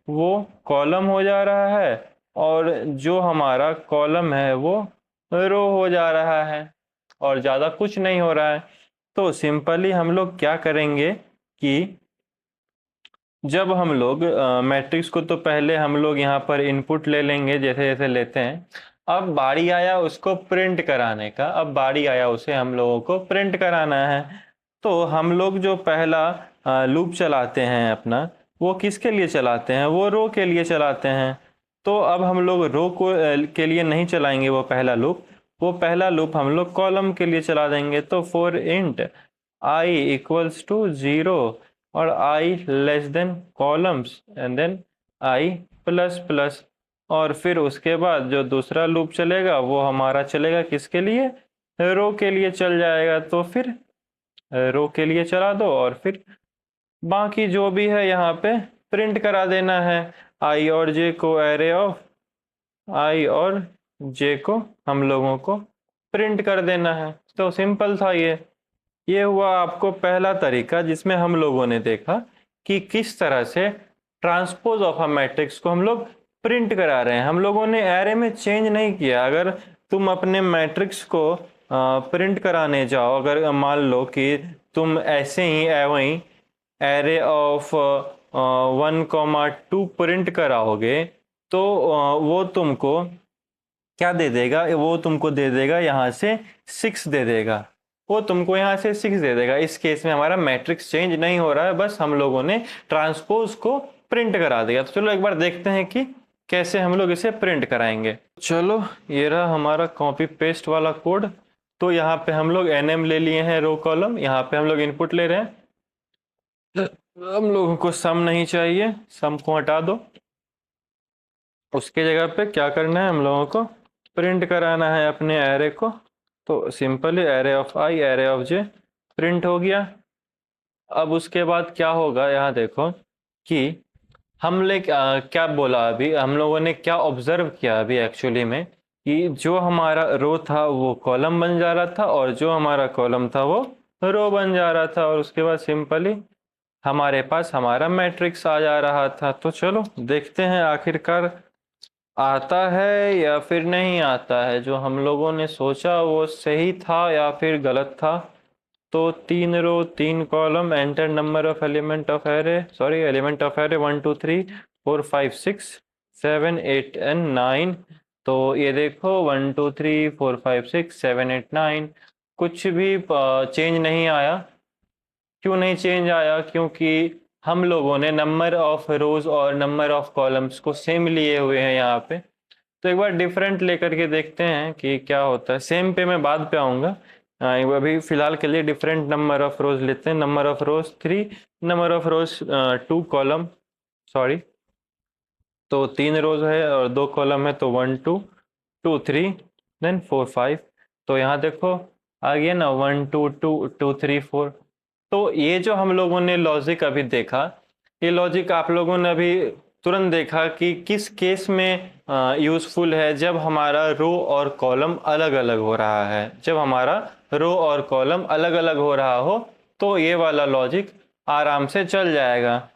वो कॉलम हो जा रहा है और जो हमारा कॉलम है वो रो हो जा रहा है और ज़्यादा कुछ नहीं हो रहा है। तो सिंपली हम लोग क्या करेंगे कि जब हम लोग मैट्रिक्स को, तो पहले हम लोग यहाँ पर इनपुट ले लेंगे जैसे जैसे लेते हैं। अब बारी आया उसको प्रिंट कराने का, अब बारी आया उसे हम लोगों को प्रिंट कराना है। तो हम लोग जो पहला लूप चलाते हैं अपना, वो किसके लिए चलाते हैं? वो रो के लिए चलाते हैं। तो अब हम लोग रो को के लिए नहीं चलाएंगे वो पहला लूप हम लोग कॉलम के लिए चला देंगे। तो for int i equals to 0 और i less than columns and then i plus plus, और फिर उसके बाद जो दूसरा लूप चलेगा वो हमारा चलेगा किसके लिए? रो के लिए चल जाएगा। तो फिर रो के लिए चला दो और फिर बाकी जो भी है यहाँ पे प्रिंट करा देना है। i और j को एरे ऑफ i और j को हम लोगों को प्रिंट कर देना है। तो सिंपल था ये हुआ आपको पहला तरीका जिसमें हम लोगों ने देखा कि किस तरह से ट्रांसपोज ऑफ अ मैट्रिक्स को हम लोग प्रिंट करा रहे हैं। हम लोगों ने एरे में चेंज नहीं किया। अगर तुम अपने मैट्रिक्स को प्रिंट कराने जाओ, अगर मान लो कि तुम ऐसे ही वहीं एरे ऑफ 1,2 प्रिंट कराओगे तो वो तुमको क्या दे देगा? वो तुमको दे देगा यहाँ से 6 दे देगा। वो तुमको यहाँ से 6 दे देगा। इस केस में हमारा मैट्रिक्स चेंज नहीं हो रहा है, बस हम लोगों ने ट्रांसपोज को प्रिंट करा दिया। तो चलो एक बार देखते हैं कि कैसे हम लोग इसे प्रिंट कराएंगे। चलो ये रहा हमारा कॉपी पेस्ट वाला कोड। तो यहाँ पे हम लोग nm ले लिए हैं रो कॉलम, यहाँ पे हम लोग इनपुट ले रहे हैं। हम लोगों को सम नहीं चाहिए, सम को हटा दो। उसके जगह पे क्या करना है? हम लोगों को प्रिंट कराना है अपने एरे को। तो simply array of i array of J print हो गया। अब उसके बाद क्या होगा, यहाँ देखो कि हमने क्या बोला अभी, हम लोगों ने क्या ऑब्जर्व किया अभी एक्चुअली में, कि जो हमारा रो था वो कॉलम बन जा रहा था और जो हमारा कॉलम था वो रो बन जा रहा था, और उसके बाद सिंपली हमारे पास हमारा मैट्रिक्स आ जा रहा था। तो चलो देखते हैं आखिरकार आता है या फिर नहीं आता है। जो हम लोगों ने सोचा वो सही था या फिर गलत था। तो 3 रो 3 column, enter number of element of array 1 2 3 4 5 6 7 8 and 9। तो ये देखो 1 2 3 4 5 6 7 8 9 कुछ भी चेंज नहीं आया। क्यों नहीं चेंज आया? क्योंकि हम लोगों ने नंबर ऑफ रोज और नंबर ऑफ कॉलम्स को सेम लिए हुए हैं यहाँ पे। तो एक बार डिफरेंट लेकर के देखते हैं कि क्या होता है। सेम पे मैं बाद पे आऊँगा अभी फिलहाल के लिए डिफरेंट नंबर ऑफ रोज लेते हैं। Number of rose 3, number of rose 2 column, sorry, तो 3 रोज है और 2 कॉलम है, तो 1 2 2 3 देन 4 5। तो यहाँ देखो आ गया ना 1 2 2 2 3 4। तो ये जो हम लोगों ने लॉजिक अभी देखा, ये लॉजिक आप लोगों ने अभी तुरंत देखा कि किस केस में यूजफुल है, जब हमारा रो और कॉलम अलग अलग हो रहा है। जब हमारा रो और कॉलम अलग अलग हो रहा हो तो ये वाला लॉजिक आराम से चल जाएगा,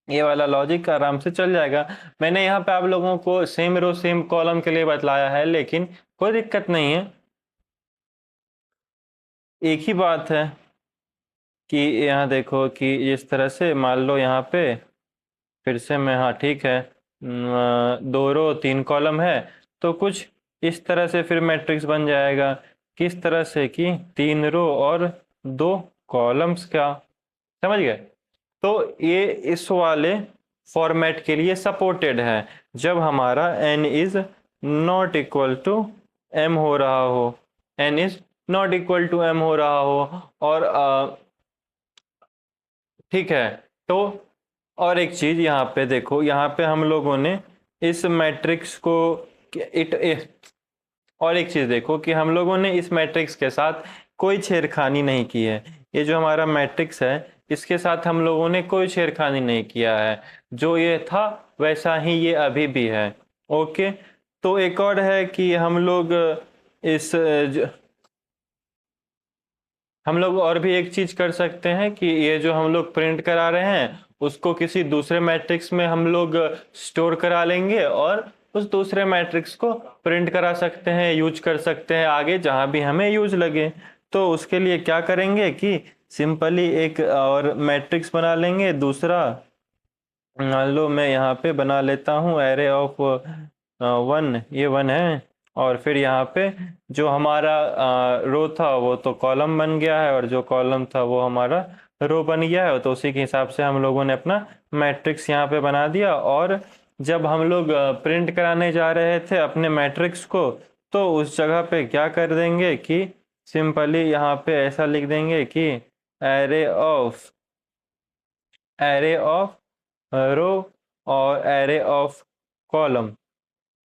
ये वाला लॉजिक आराम से चल जाएगा। मैंने यहाँ पे आप लोगों को सेम रो सेम कॉलम के लिए बतलाया है, लेकिन कोई दिक्कत नहीं है। एक ही बात है कि यहाँ देखो कि इस तरह से मान लो यहाँ पे फिर से मैं, हाँ ठीक है, 2 रो 3 कॉलम है, तो कुछ इस तरह से फिर मैट्रिक्स बन जाएगा। किस तरह से कि 3 रो और 2 कॉलम्स का, समझ गए? तो ये इस वाले फॉर्मेट के लिए सपोर्टेड है, जब हमारा n is not equal to m हो रहा हो, n is not equal to m हो रहा हो। और ठीक है, तो और एक चीज यहाँ पे देखो, यहाँ पे हम लोगों ने इस मैट्रिक्स को और एक चीज देखो कि हम लोगों ने इस मैट्रिक्स के साथ कोई छेड़खानी नहीं की है। ये जो हमारा मैट्रिक्स है इसके साथ हम लोगों ने कोई छेड़खानी नहीं किया है, जो ये था वैसा ही ये अभी भी है। ओके, तो एक और है कि हम लोग इस हम लोग और भी एक चीज कर सकते हैं कि ये जो हम लोग प्रिंट करा रहे हैं उसको किसी दूसरे मैट्रिक्स में हम लोग स्टोर करा लेंगे और उस दूसरे मैट्रिक्स को प्रिंट करा सकते हैं, यूज कर सकते हैं आगे जहां भी हमें यूज लगे। तो उसके लिए क्या करेंगे कि सिंपली एक और मैट्रिक्स बना लेंगे दूसरा। मान लो मैं यहाँ पे बना लेता हूँ एरे ऑफ 1, ये 1 है, और फिर यहाँ पे जो हमारा रो था वो तो कॉलम बन गया है और जो कॉलम था वो हमारा रो बन गया है। तो उसी के हिसाब से हम लोगों ने अपना मैट्रिक्स यहाँ पे बना दिया। और जब हम लोग प्रिंट कराने जा रहे थे अपने मैट्रिक्स को, तो उस जगह पे क्या कर देंगे कि सिंपली यहाँ पे ऐसा लिख देंगे कि एरे ऑफ रो और array of column,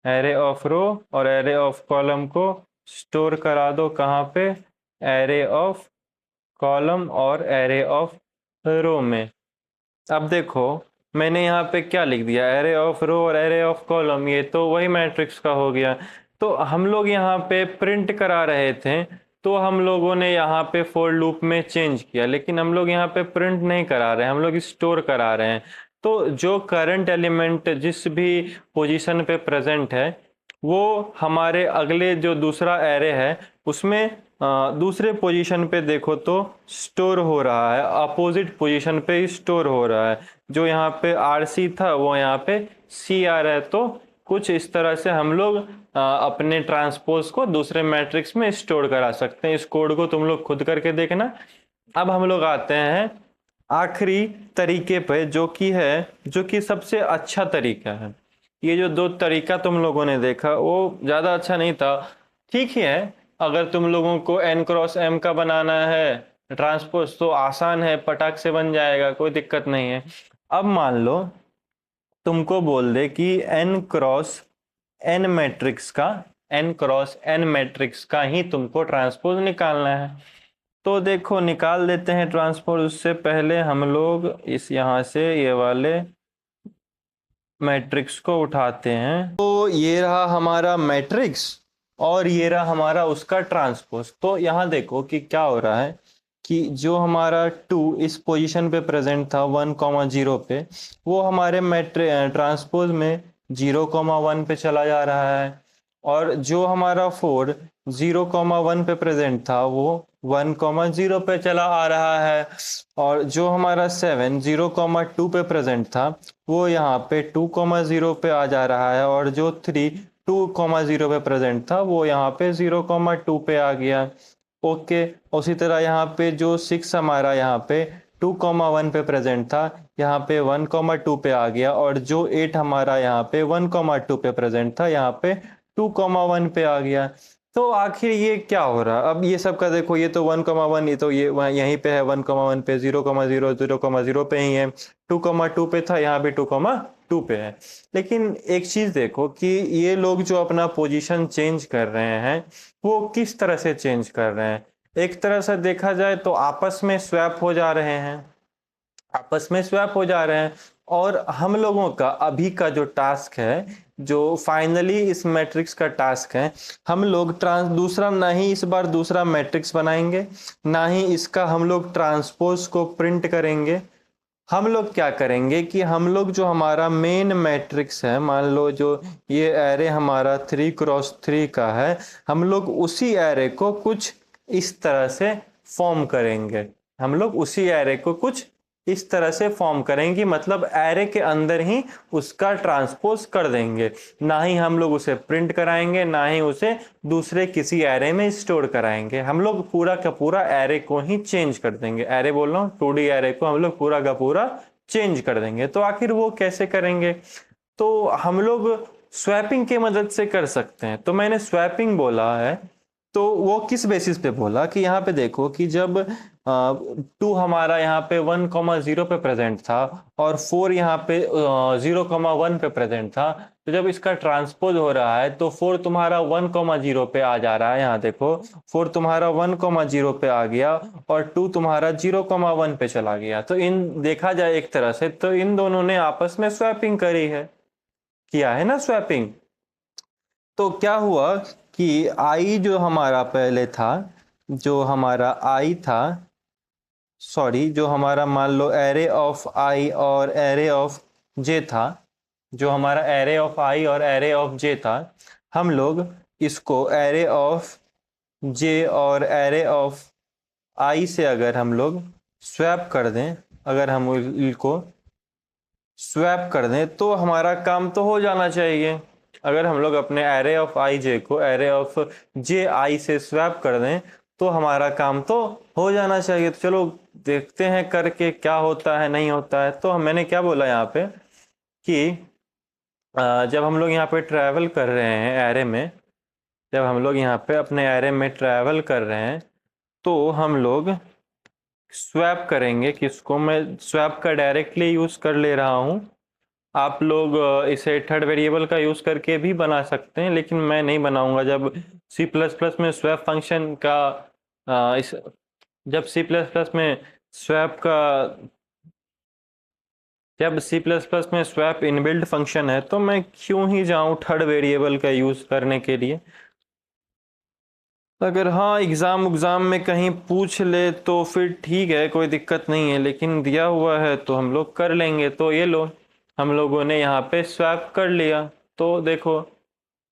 array of row और एरे ऑफ कॉलम को स्टोर करा दो कहाँ पे, एरे ऑफ कॉलम और एरे ऑफ रो में। अब देखो मैंने यहाँ पे क्या लिख दिया, एरे ऑफ रो और एरे ऑफ कॉलम, ये तो वही मैट्रिक्स का हो गया। तो हम लोग यहाँ पे प्रिंट करा रहे थे तो हम लोगों ने यहाँ पे फॉर लूप में चेंज किया, लेकिन हम लोग यहाँ पे प्रिंट नहीं करा रहे हैं, हम लोग स्टोर करा रहे हैं। तो जो करंट एलिमेंट जिस भी पोजीशन पे प्रेजेंट है वो हमारे अगले जो दूसरा एरे है उसमें दूसरे पोजीशन पे देखो तो स्टोर हो रहा है, अपोजिट पोजीशन पे स्टोर हो रहा है। जो यहाँ पे RC था वो यहाँ पे CR है। तो कुछ इस तरह से हम लोग अपने ट्रांसपोज को दूसरे मैट्रिक्स में स्टोर करा सकते हैं। इस कोड को तुम लोग खुद करके देखना। अब हम लोग आते हैं आखिरी तरीके पे, जो कि सबसे अच्छा तरीका है। ये जो 2 तरीका तुम लोगों ने देखा वो ज़्यादा अच्छा नहीं था, ठीक ही है। अगर तुम लोगों को n क्रॉस m का बनाना है ट्रांसपोज तो आसान है, पटाख से बन जाएगा, कोई दिक्कत नहीं है। अब मान लो तुमको बोल दे कि n क्रॉस n मैट्रिक्स का ही तुमको ट्रांसपोज निकालना है। तो देखो निकाल देते हैं ट्रांसपोज। उससे पहले हम लोग इस यहाँ से ये वाले मैट्रिक्स को उठाते हैं। तो ये रहा हमारा मैट्रिक्स और ये रहा हमारा उसका ट्रांसपोज। तो यहाँ देखो कि क्या हो रहा है कि जो हमारा 2 इस पोजीशन पे प्रेजेंट था 1,0 पे, वो हमारे ट्रांसपोज में 0,1 पे चला जा रहा है। और जो हमारा 4 0,1 पे प्रेजेंट था वो 1,0 पे चला आ रहा है। और जो हमारा 7 0,2 पे प्रेजेंट था वो यहाँ पे 2,0 पे आ जा रहा है। और जो 3 2,0 पे प्रेजेंट था वो यहाँ पे 0,2 पे आ गया। ओके, उसी तरह यहाँ पे जो 6 हमारा यहाँ पे 2,1 पे प्रेजेंट था यहाँ पे 1,2 पे आ गया। और जो 8 हमारा यहाँ पे 1,2 पे प्रेजेंट था यहाँ पे 2,1 पे आ गया। तो आखिर ये क्या हो रहा? अब ये सब का देखो, ये तो 1,1, ये तो ये यहीं पे है 1,1 पे, 0,0 0,0 पे ही है, 2,2 पे था, यहाँ भी 2,2 पे है। लेकिन एक चीज देखो कि ये लोग जो अपना पोजीशन चेंज कर रहे हैं वो किस तरह से चेंज कर रहे हैं। एक तरह से देखा जाए तो आपस में स्वैप हो जा रहे हैं, आपस में स्वैप हो जा रहे हैं। और हम लोगों का अभी का जो टास्क है, जो फाइनली इस मैट्रिक्स का टास्क है, हम लोग दूसरा ना ही इस बार दूसरा मैट्रिक्स बनाएंगे, ना ही इसका हम लोग ट्रांसपोज को प्रिंट करेंगे। हम लोग क्या करेंगे कि हम लोग जो हमारा मेन मैट्रिक्स है, मान लो जो ये एरे हमारा 3x3 का है, हम लोग उसी एरे को कुछ इस तरह से फॉर्म करेंगे। हम लोग उसी एरे को कुछ इस तरह से फॉर्म करेंगे, मतलब एरे के अंदर ही उसका ट्रांसपोज कर देंगे। ना ही हम लोग उसे प्रिंट कराएंगे, ना ही उसे दूसरे किसी एरे में स्टोर कराएंगे। हम लोग पूरा का पूरा एरे को ही चेंज कर देंगे। एरे बोल रहा हूँ, 2D एरे को हम लोग पूरा का पूरा चेंज कर देंगे। तो आखिर वो कैसे करेंगे? तो हम लोग स्वैपिंग की मदद से कर सकते हैं। तो मैंने स्वैपिंग बोला है, तो वो किस बेसिस पे बोला कि यहाँ पे देखो कि जब 2 हमारा यहाँ पे 1,0 पे प्रेजेंट था और 4 यहाँ पे 0,1 पे प्रेजेंट था, तो जब इसका ट्रांसपोज हो रहा है तो 4 तुम्हारा 1,0 पे आ जा रहा है। यहाँ देखो 4 तुम्हारा 1,0 पे आ गया और 2 तुम्हारा 0,1 पे चला गया। तो इन देखा जाए एक तरह से तो इन दोनों ने आपस में स्वैपिंग करी है, किया है ना स्वैपिंग। तो क्या हुआ कि आई जो हमारा पहले था, जो हमारा आई था, सॉरी, जो हमारा मान लो एरे ऑफ आई और एरे ऑफ जे था, जो हमारा एरे ऑफ आई और एरे ऑफ जे था, हम लोग इसको एरे ऑफ जे और एरे ऑफ आई से अगर हम लोग स्वैप कर दें, अगर हम इनको स्वैप कर दें तो हमारा काम तो हो जाना चाहिए। अगर हम लोग अपने एरे ऑफ आई जे को एरे ऑफ जे आई से स्वैप कर दें तो हमारा काम तो हो जाना चाहिए। तो चलो देखते हैं करके क्या होता है नहीं होता है। तो मैंने क्या बोला यहाँ पे कि जब हम लोग यहाँ पे ट्रैवल कर रहे हैं एरे में, जब हम लोग यहाँ पे अपने एरे में ट्रैवल कर रहे हैं तो हम लोग स्वैप करेंगे। किसको? मैं स्वैप का डायरेक्टली यूज कर ले रहा हूँ। आप लोग इसे थर्ड वेरिएबल का यूज करके भी बना सकते हैं, लेकिन मैं नहीं बनाऊंगा। जब सी प्लस प्लस में स्वैप फंक्शन का इस जब सी प्लस प्लस में स्वैप का जब सी प्लस प्लस में स्वैप इनबिल्ट फंक्शन है तो मैं क्यों ही जाऊं थर्ड वेरिएबल का यूज करने के लिए। अगर हाँ एग्जाम में कहीं पूछ ले तो फिर ठीक है, कोई दिक्कत नहीं है, लेकिन दिया हुआ है तो हम लोग कर लेंगे। तो ये लो, हम लोगों ने यहाँ पे स्वैप कर लिया। तो देखो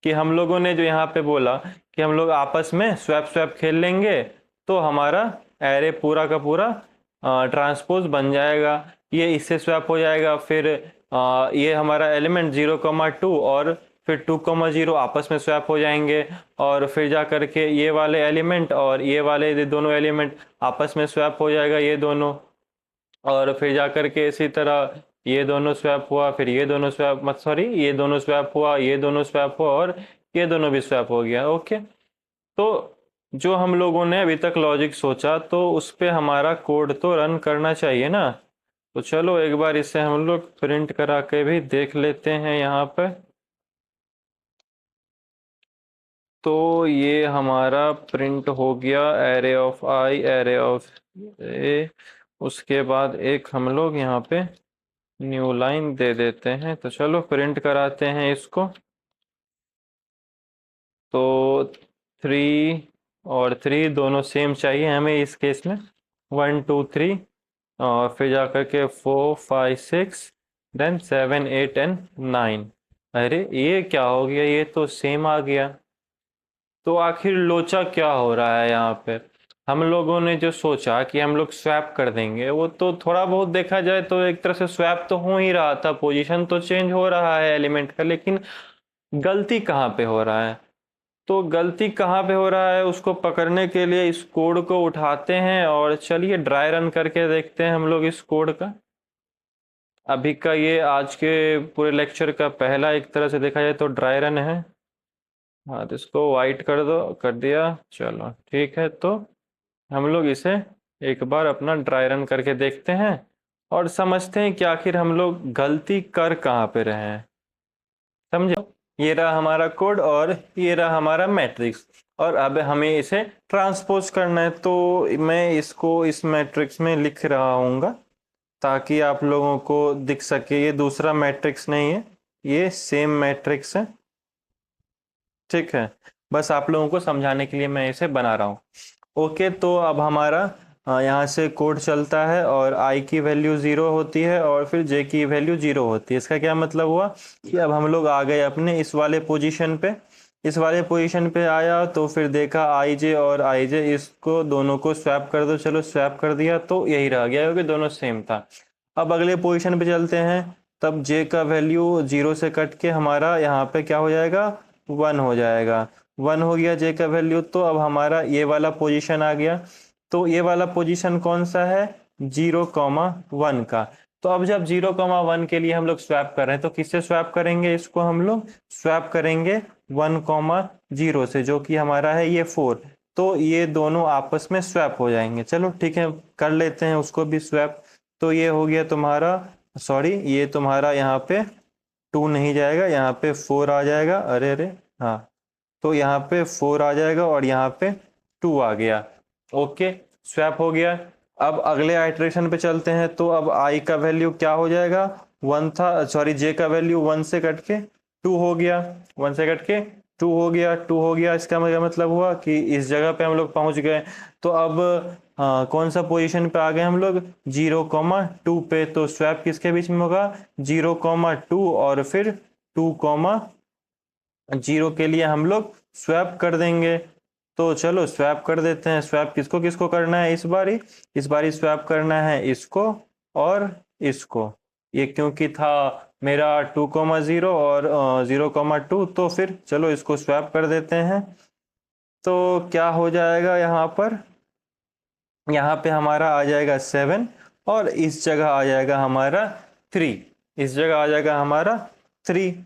कि हम लोगों ने जो यहाँ पे बोला कि हम लोग आपस में स्वैप स्वैप खेल लेंगे तो हमारा एरे पूरा का पूरा ट्रांसपोज बन जाएगा। ये इससे स्वैप हो जाएगा, फिर ये हमारा एलिमेंट 0,2 और फिर 2,0 आपस में स्वैप हो जाएंगे, और फिर जा करके ये वाले एलिमेंट और ये वाले दोनों एलिमेंट आपस में स्वैप हो जाएगा, ये दोनों। और फिर जा करके इसी तरह ये दोनों स्वैप हुआ, फिर ये दोनों स्वैप मत सॉरी ये दोनों स्वैप हुआ, ये दोनों स्वैप हुआ और ये दोनों भी स्वैप हो गया। ओके, तो जो हम लोगों ने अभी तक लॉजिक सोचा तो उस पे हमारा कोड तो रन करना चाहिए ना। तो चलो एक बार इसे हम लोग प्रिंट करा के भी देख लेते हैं यहाँ पे। तो ये हमारा प्रिंट हो गया array of i, array of a. उसके बाद एक हम लोग यहाँ पे न्यू लाइन दे देते हैं। तो चलो प्रिंट कराते हैं इसको। तो 3 और 3 दोनों सेम चाहिए हमें इस केस में, 1 2 3, और फिर जाकर के 4 5 6 देन 7 8 एंड 9। अरे ये क्या हो गया, ये तो सेम आ गया। तो आखिर लोचा क्या हो रहा है यहाँ पे? हम लोगों ने जो सोचा कि हम लोग स्वैप कर देंगे वो तो थोड़ा बहुत देखा जाए तो एक तरह से स्वैप तो हो ही रहा था, पोजीशन तो चेंज हो रहा है एलिमेंट का, लेकिन गलती कहाँ पे हो रहा है? तो गलती कहाँ पे हो रहा है उसको पकड़ने के लिए इस कोड को उठाते हैं और चलिए ड्राई रन करके देखते हैं हम लोग इस कोड का। अभी का ये आज के पूरे लेक्चर का पहला एक तरह से देखा जाए तो ड्राई रन है। हाँ तो इसको वाइट कर दो, कर दिया। चलो ठीक है, तो हम लोग इसे एक बार अपना ड्राई रन करके देखते हैं और समझते हैं कि आखिर हम लोग गलती कर कहाँ पे रहे हैं। समझे? ये रहा हमारा कोड और ये रहा हमारा मैट्रिक्स, और अब हमें इसे ट्रांसपोज करना है। तो मैं इसको इस मैट्रिक्स में लिख रहा हूँगा ताकि आप लोगों को दिख सके। ये दूसरा मैट्रिक्स नहीं है, ये सेम मैट्रिक्स है। ठीक है, बस आप लोगों को समझाने के लिए मैं इसे बना रहा हूँ। ओके, तो अब हमारा यहाँ से कोड चलता है और i की वैल्यू 0 होती है और फिर j की वैल्यू 0 होती है। इसका क्या मतलब हुआ कि अब हम लोग आ गए अपने इस वाले पोजीशन पे। इस वाले पोजीशन पे आया तो फिर देखा i j और i j, इसको दोनों को स्वैप कर दो। चलो स्वैप कर दिया तो यही रह गया क्योंकि दोनों सेम था। अब अगले पोजीशन पे चलते हैं, तब j का वैल्यू 0 से कट के हमारा यहाँ पे क्या हो जाएगा, 1 हो जाएगा। 1 हो गया j का वैल्यू, तो अब हमारा ये वाला पोजीशन आ गया। तो ये वाला पोजीशन कौन सा है, 0,1 का। तो अब जब 0,1 के लिए हम लोग स्वैप कर रहे हैं तो किससे स्वैप करेंगे, इसको हम लोग स्वैप करेंगे 1,0 से, जो कि हमारा है ये 4। तो ये दोनों आपस में स्वैप हो जाएंगे। चलो ठीक है, कर लेते हैं उसको भी स्वैप। तो ये हो गया तुम्हारा, सॉरी ये तुम्हारा यहाँ पे 2 नहीं जाएगा, यहाँ पे 4 आ जाएगा। अरे अरे, हाँ, तो यहाँ पे 4 आ जाएगा और यहाँ पे 2 आ गया। ओके, स्वैप हो गया। अब अगले आइट्रेशन पे चलते हैं, तो अब i का वैल्यू क्या हो जाएगा, 1 था, सॉरी j का वैल्यू 1 से कट के 2 हो गया। 1 से कट के 2 हो गया, 2 हो गया। इसका मतलब हुआ कि इस जगह पे हम लोग पहुंच गए। तो अब कौन सा पोजीशन पे आ गए हम लोग, 0,2 पे। तो स्वैप किसके बीच में होगा, 0,2 और फिर 2,0 के लिए हम लोग स्वैप कर देंगे। तो चलो स्वैप कर देते हैं। स्वैप किसको किसको करना है इस बारी स्वैप करना है इसको और इसको। ये क्योंकि था मेरा 2,0 और 0,2, तो फिर चलो इसको स्वैप कर देते हैं। तो क्या हो जाएगा यहाँ पर, यहाँ पे हमारा आ जाएगा 7 और इस जगह आ जाएगा हमारा 3। इस जगह आ जाएगा हमारा 3।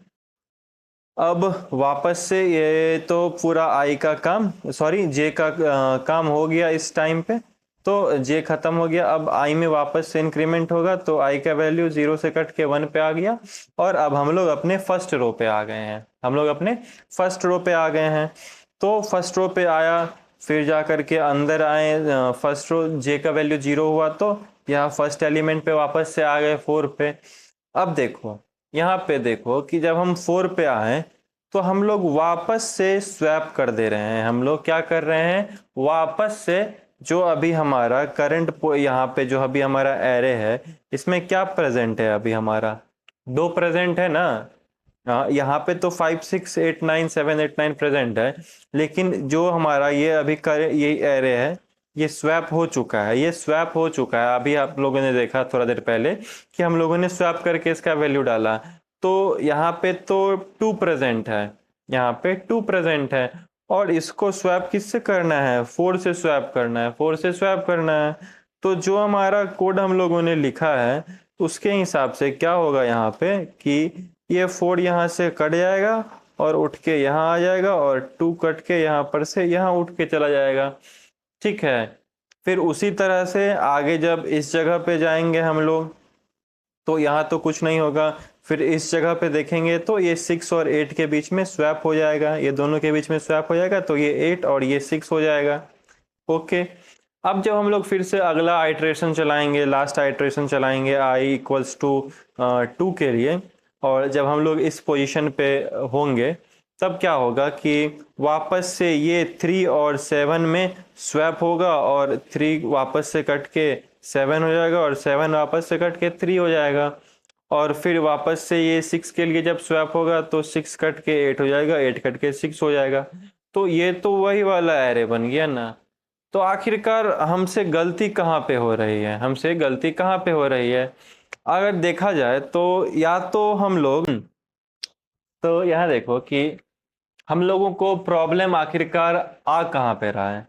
अब वापस से ये तो पूरा आई का काम, सॉरी जे का काम हो गया इस टाइम पे। तो जे खत्म हो गया। अब आई में वापस से इंक्रीमेंट होगा, तो आई का वैल्यू 0 से कट के 1 पे आ गया। और अब हम लोग अपने फर्स्ट रो पे आ गए हैं, हम लोग अपने फर्स्ट रो पे आ गए हैं। तो फर्स्ट रो पे आया, फिर जा करके अंदर आए, फर्स्ट रो जे का वैल्यू 0 हुआ, तो यहाँ फर्स्ट एलिमेंट पे वापस से आ गए 4 पे। अब देखो यहाँ पे देखो कि जब हम 4 पे आए तो हम लोग वापस से स्वैप कर दे रहे हैं। हम लोग क्या कर रहे हैं, वापस से जो अभी हमारा करंट यहाँ पे जो अभी हमारा एरे है, इसमें क्या प्रेजेंट है, अभी हमारा 2 प्रेजेंट है ना। हाँ, यहाँ पे तो 5 6 8 9 7 8 9 प्रेजेंट है, लेकिन जो हमारा ये अभी ये एरे है, ये स्वैप हो चुका है। ये स्वैप हो चुका है, अभी आप लोगों ने देखा थोड़ा देर पहले कि हम लोगों ने स्वैप करके इसका वैल्यू डाला। तो यहाँ पे तो 2 प्रेजेंट है, यहाँ पे 2 प्रेजेंट है। और इसको स्वैप किससे करना है, 4 से स्वैप करना है, 4 से स्वैप करना है। तो जो हमारा कोड हम लोगों ने लिखा है उसके हिसाब से क्या होगा यहाँ पे कि ये 4 यहाँ से कट जाएगा और उठ के यहाँ आ जाएगा, और 2 कट के यहाँ पर से यहाँ उठ के चला जाएगा। ठीक है, फिर उसी तरह से आगे जब इस जगह पे जाएंगे हम लोग, तो यहाँ तो कुछ नहीं होगा। फिर इस जगह पे देखेंगे तो ये 6 और 8 के बीच में स्वैप हो जाएगा, ये दोनों के बीच में स्वैप हो जाएगा, तो ये 8 और ये 6 हो जाएगा। ओके, अब जब हम लोग फिर से अगला आइट्रेशन चलाएंगे, लास्ट आइट्रेशन चलाएंगे i इक्वल्स टू 2 के लिए, और जब हम लोग इस पोजीशन पे होंगे तब क्या होगा कि वापस से ये 3 और 7 में स्वैप होगा, और 3 वापस से कट के 7 हो जाएगा, और 7 वापस से कट के 3 हो जाएगा। और फिर वापस से ये 6 के लिए जब स्वैप होगा तो 6 कट के 8 हो जाएगा, 8 कट के 6 हो जाएगा। तो ये तो वही वाला एरे बन गया ना। तो आखिरकार हमसे गलती कहाँ पे हो रही है, हमसे गलती कहाँ पे हो रही है, अगर देखा जाए तो या तो हम लोग, तो यहाँ देखो कि हम लोगों को प्रॉब्लम आखिरकार आ कहाँ पे रहा है।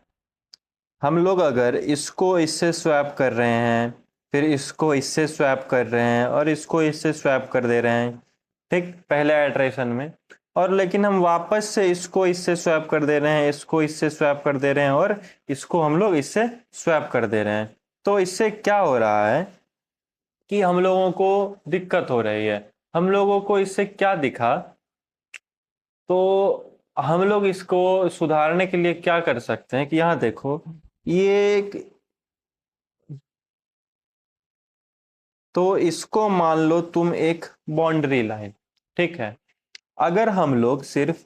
हम लोग अगर इसको इससे स्वैप कर रहे हैं, फिर इसको इससे स्वैप कर रहे हैं और इसको इससे स्वैप कर दे रहे हैं, ठीक, पहले आइट्रेशन में, और लेकिन हम वापस से इसको इससे स्वैप कर दे रहे हैं, इसको इससे स्वैप कर दे रहे हैं, और इसको हम लोग इससे स्वैप कर दे रहे हैं। तो इससे क्या हो रहा है कि हम लोगों को दिक्कत हो रही है। हम लोगों को इससे क्या दिखा, तो हम लोग इसको सुधारने के लिए क्या कर सकते हैं कि यहाँ देखो, ये एक, तो इसको मान लो तुम एक बाउंड्री लाइन, ठीक है। अगर हम लोग सिर्फ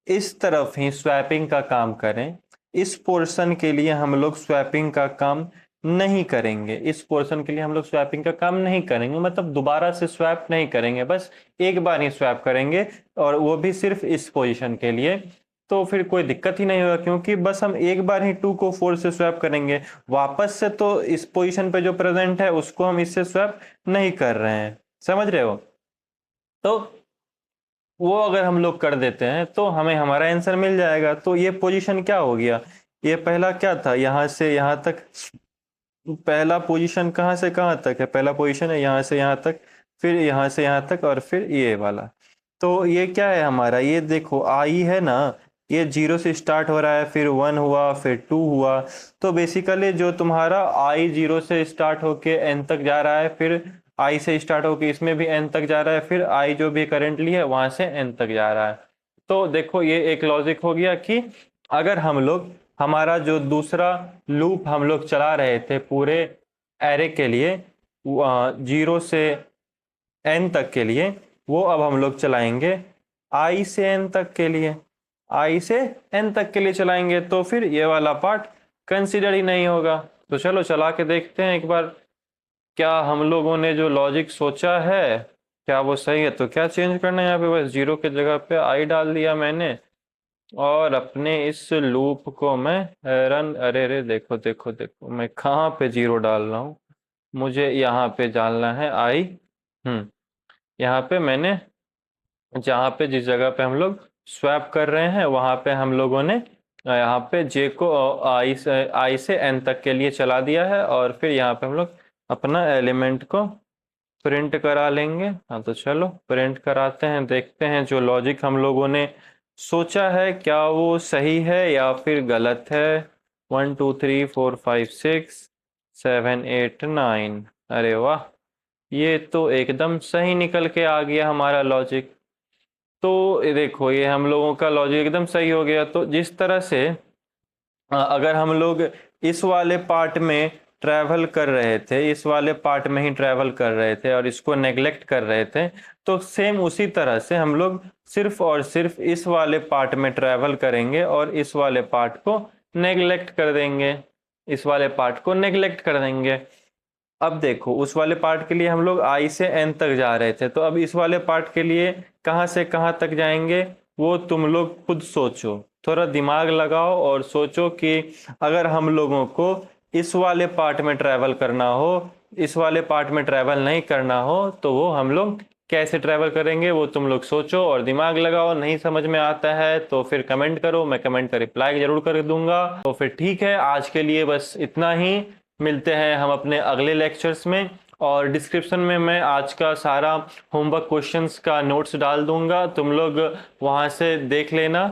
इस तरफ ही स्वैपिंग का काम करें, इस पोर्शन के लिए हम लोग स्वैपिंग का काम नहीं करेंगे, इस पोर्शन के लिए हम लोग स्वैपिंग का काम नहीं करेंगे, मतलब दोबारा से स्वैप नहीं करेंगे, बस एक बार ही स्वैप करेंगे, और वो भी सिर्फ इस पोजीशन के लिए, तो फिर कोई दिक्कत ही नहीं होगा, क्योंकि बस हम एक बार ही 2 को 4 से स्वैप करेंगे। वापस से तो इस पोजीशन पे जो प्रेजेंट है उसको हम इससे स्वैप नहीं कर रहे हैं, समझ रहे हो। तो वो अगर हम लोग कर देते हैं तो हमें हमारा आंसर मिल जाएगा। तो ये पोजीशन क्या हो गया, ये पहला क्या था, यहाँ से यहाँ तक, पहला पोजीशन कहाँ से कहाँ तक है, पहला पोजीशन है यहाँ से यहाँ तक, फिर यहाँ से यहाँ तक, और फिर ये वाला। तो ये क्या है हमारा, ये देखो आई है ना, ये 0 से स्टार्ट हो रहा है, फिर 1 हुआ, फिर 2 हुआ। तो बेसिकली जो तुम्हारा आई 0 से स्टार्ट होके एन तक जा रहा है, फिर आई से स्टार्ट होके इसमें भी एन तक जा रहा है, फिर आई जो भी करेंटली है वहां से एन तक जा रहा है। तो देखो ये एक लॉजिक हो गया कि अगर हम लोग हमारा जो दूसरा लूप हम लोग चला रहे थे पूरे एरे के लिए 0 से एन तक के लिए, वो अब हम लोग चलाएंगे आई से एन तक के लिए, आई से एन तक के लिए चलाएंगे, तो फिर ये वाला पार्ट कंसिडर ही नहीं होगा। तो चलो चला के देखते हैं एक बार, क्या हम लोगों ने जो लॉजिक सोचा है क्या वो सही है। तो क्या चेंज करना है यहाँ पे, बस 0 के जगह पे आई डाल दिया मैंने, और अपने इस लूप को मैं रन, अरे रे देखो देखो देखो मैं कहाँ पे 0 डाल रहा हूँ, मुझे यहाँ पे डालना है आई। यहाँ पे मैंने, जहाँ पे जिस जगह पे हम लोग स्वैप कर रहे हैं वहां पे हम लोगों ने यहाँ पे जे को आई से एन तक के लिए चला दिया है, और फिर यहाँ पे हम लोग अपना एलिमेंट को प्रिंट करा लेंगे। हाँ तो चलो प्रिंट कराते हैं, देखते हैं जो लॉजिक हम लोगों ने सोचा है क्या वो सही है या फिर गलत है। 1 2 3 4 5 6 7 8 9, अरे वाह, ये तो एकदम सही निकल के आ गया हमारा लॉजिक। तो ये देखो ये हम लोगों का लॉजिक एकदम सही हो गया। तो जिस तरह से अगर हम लोग इस वाले पार्ट में ट्रैवल कर रहे थे, इस वाले पार्ट में ही ट्रैवल कर रहे थे और इसको नेग्लेक्ट कर रहे थे, तो सेम उसी तरह से हम लोग सिर्फ और सिर्फ इस वाले पार्ट में ट्रैवल करेंगे और इस वाले पार्ट को नेग्लेक्ट कर देंगे, इस वाले पार्ट को नेग्लेक्ट कर देंगे। अब देखो उस वाले पार्ट के लिए हम लोग आई से एन तक जा रहे थे, तो अब इस वाले पार्ट के लिए कहाँ से कहाँ तक जाएंगे वो तुम लोग खुद सोचो, थोड़ा दिमाग लगाओ और सोचो कि अगर हम लोगों को इस वाले पार्ट में ट्रैवल करना हो, इस वाले पार्ट में ट्रैवल नहीं करना हो, तो वो हम लोग कैसे ट्रैवल करेंगे वो तुम लोग सोचो और दिमाग लगाओ। नहीं समझ में आता है तो फिर कमेंट करो, मैं कमेंट का रिप्लाई जरूर कर दूंगा। तो फिर ठीक है, आज के लिए बस इतना ही, मिलते हैं हम अपने अगले लेक्चर्स में, और डिस्क्रिप्शन में मैं आज का सारा होमवर्क क्वेश्चंस का नोट्स डाल दूंगा, तुम लोग वहां से देख लेना।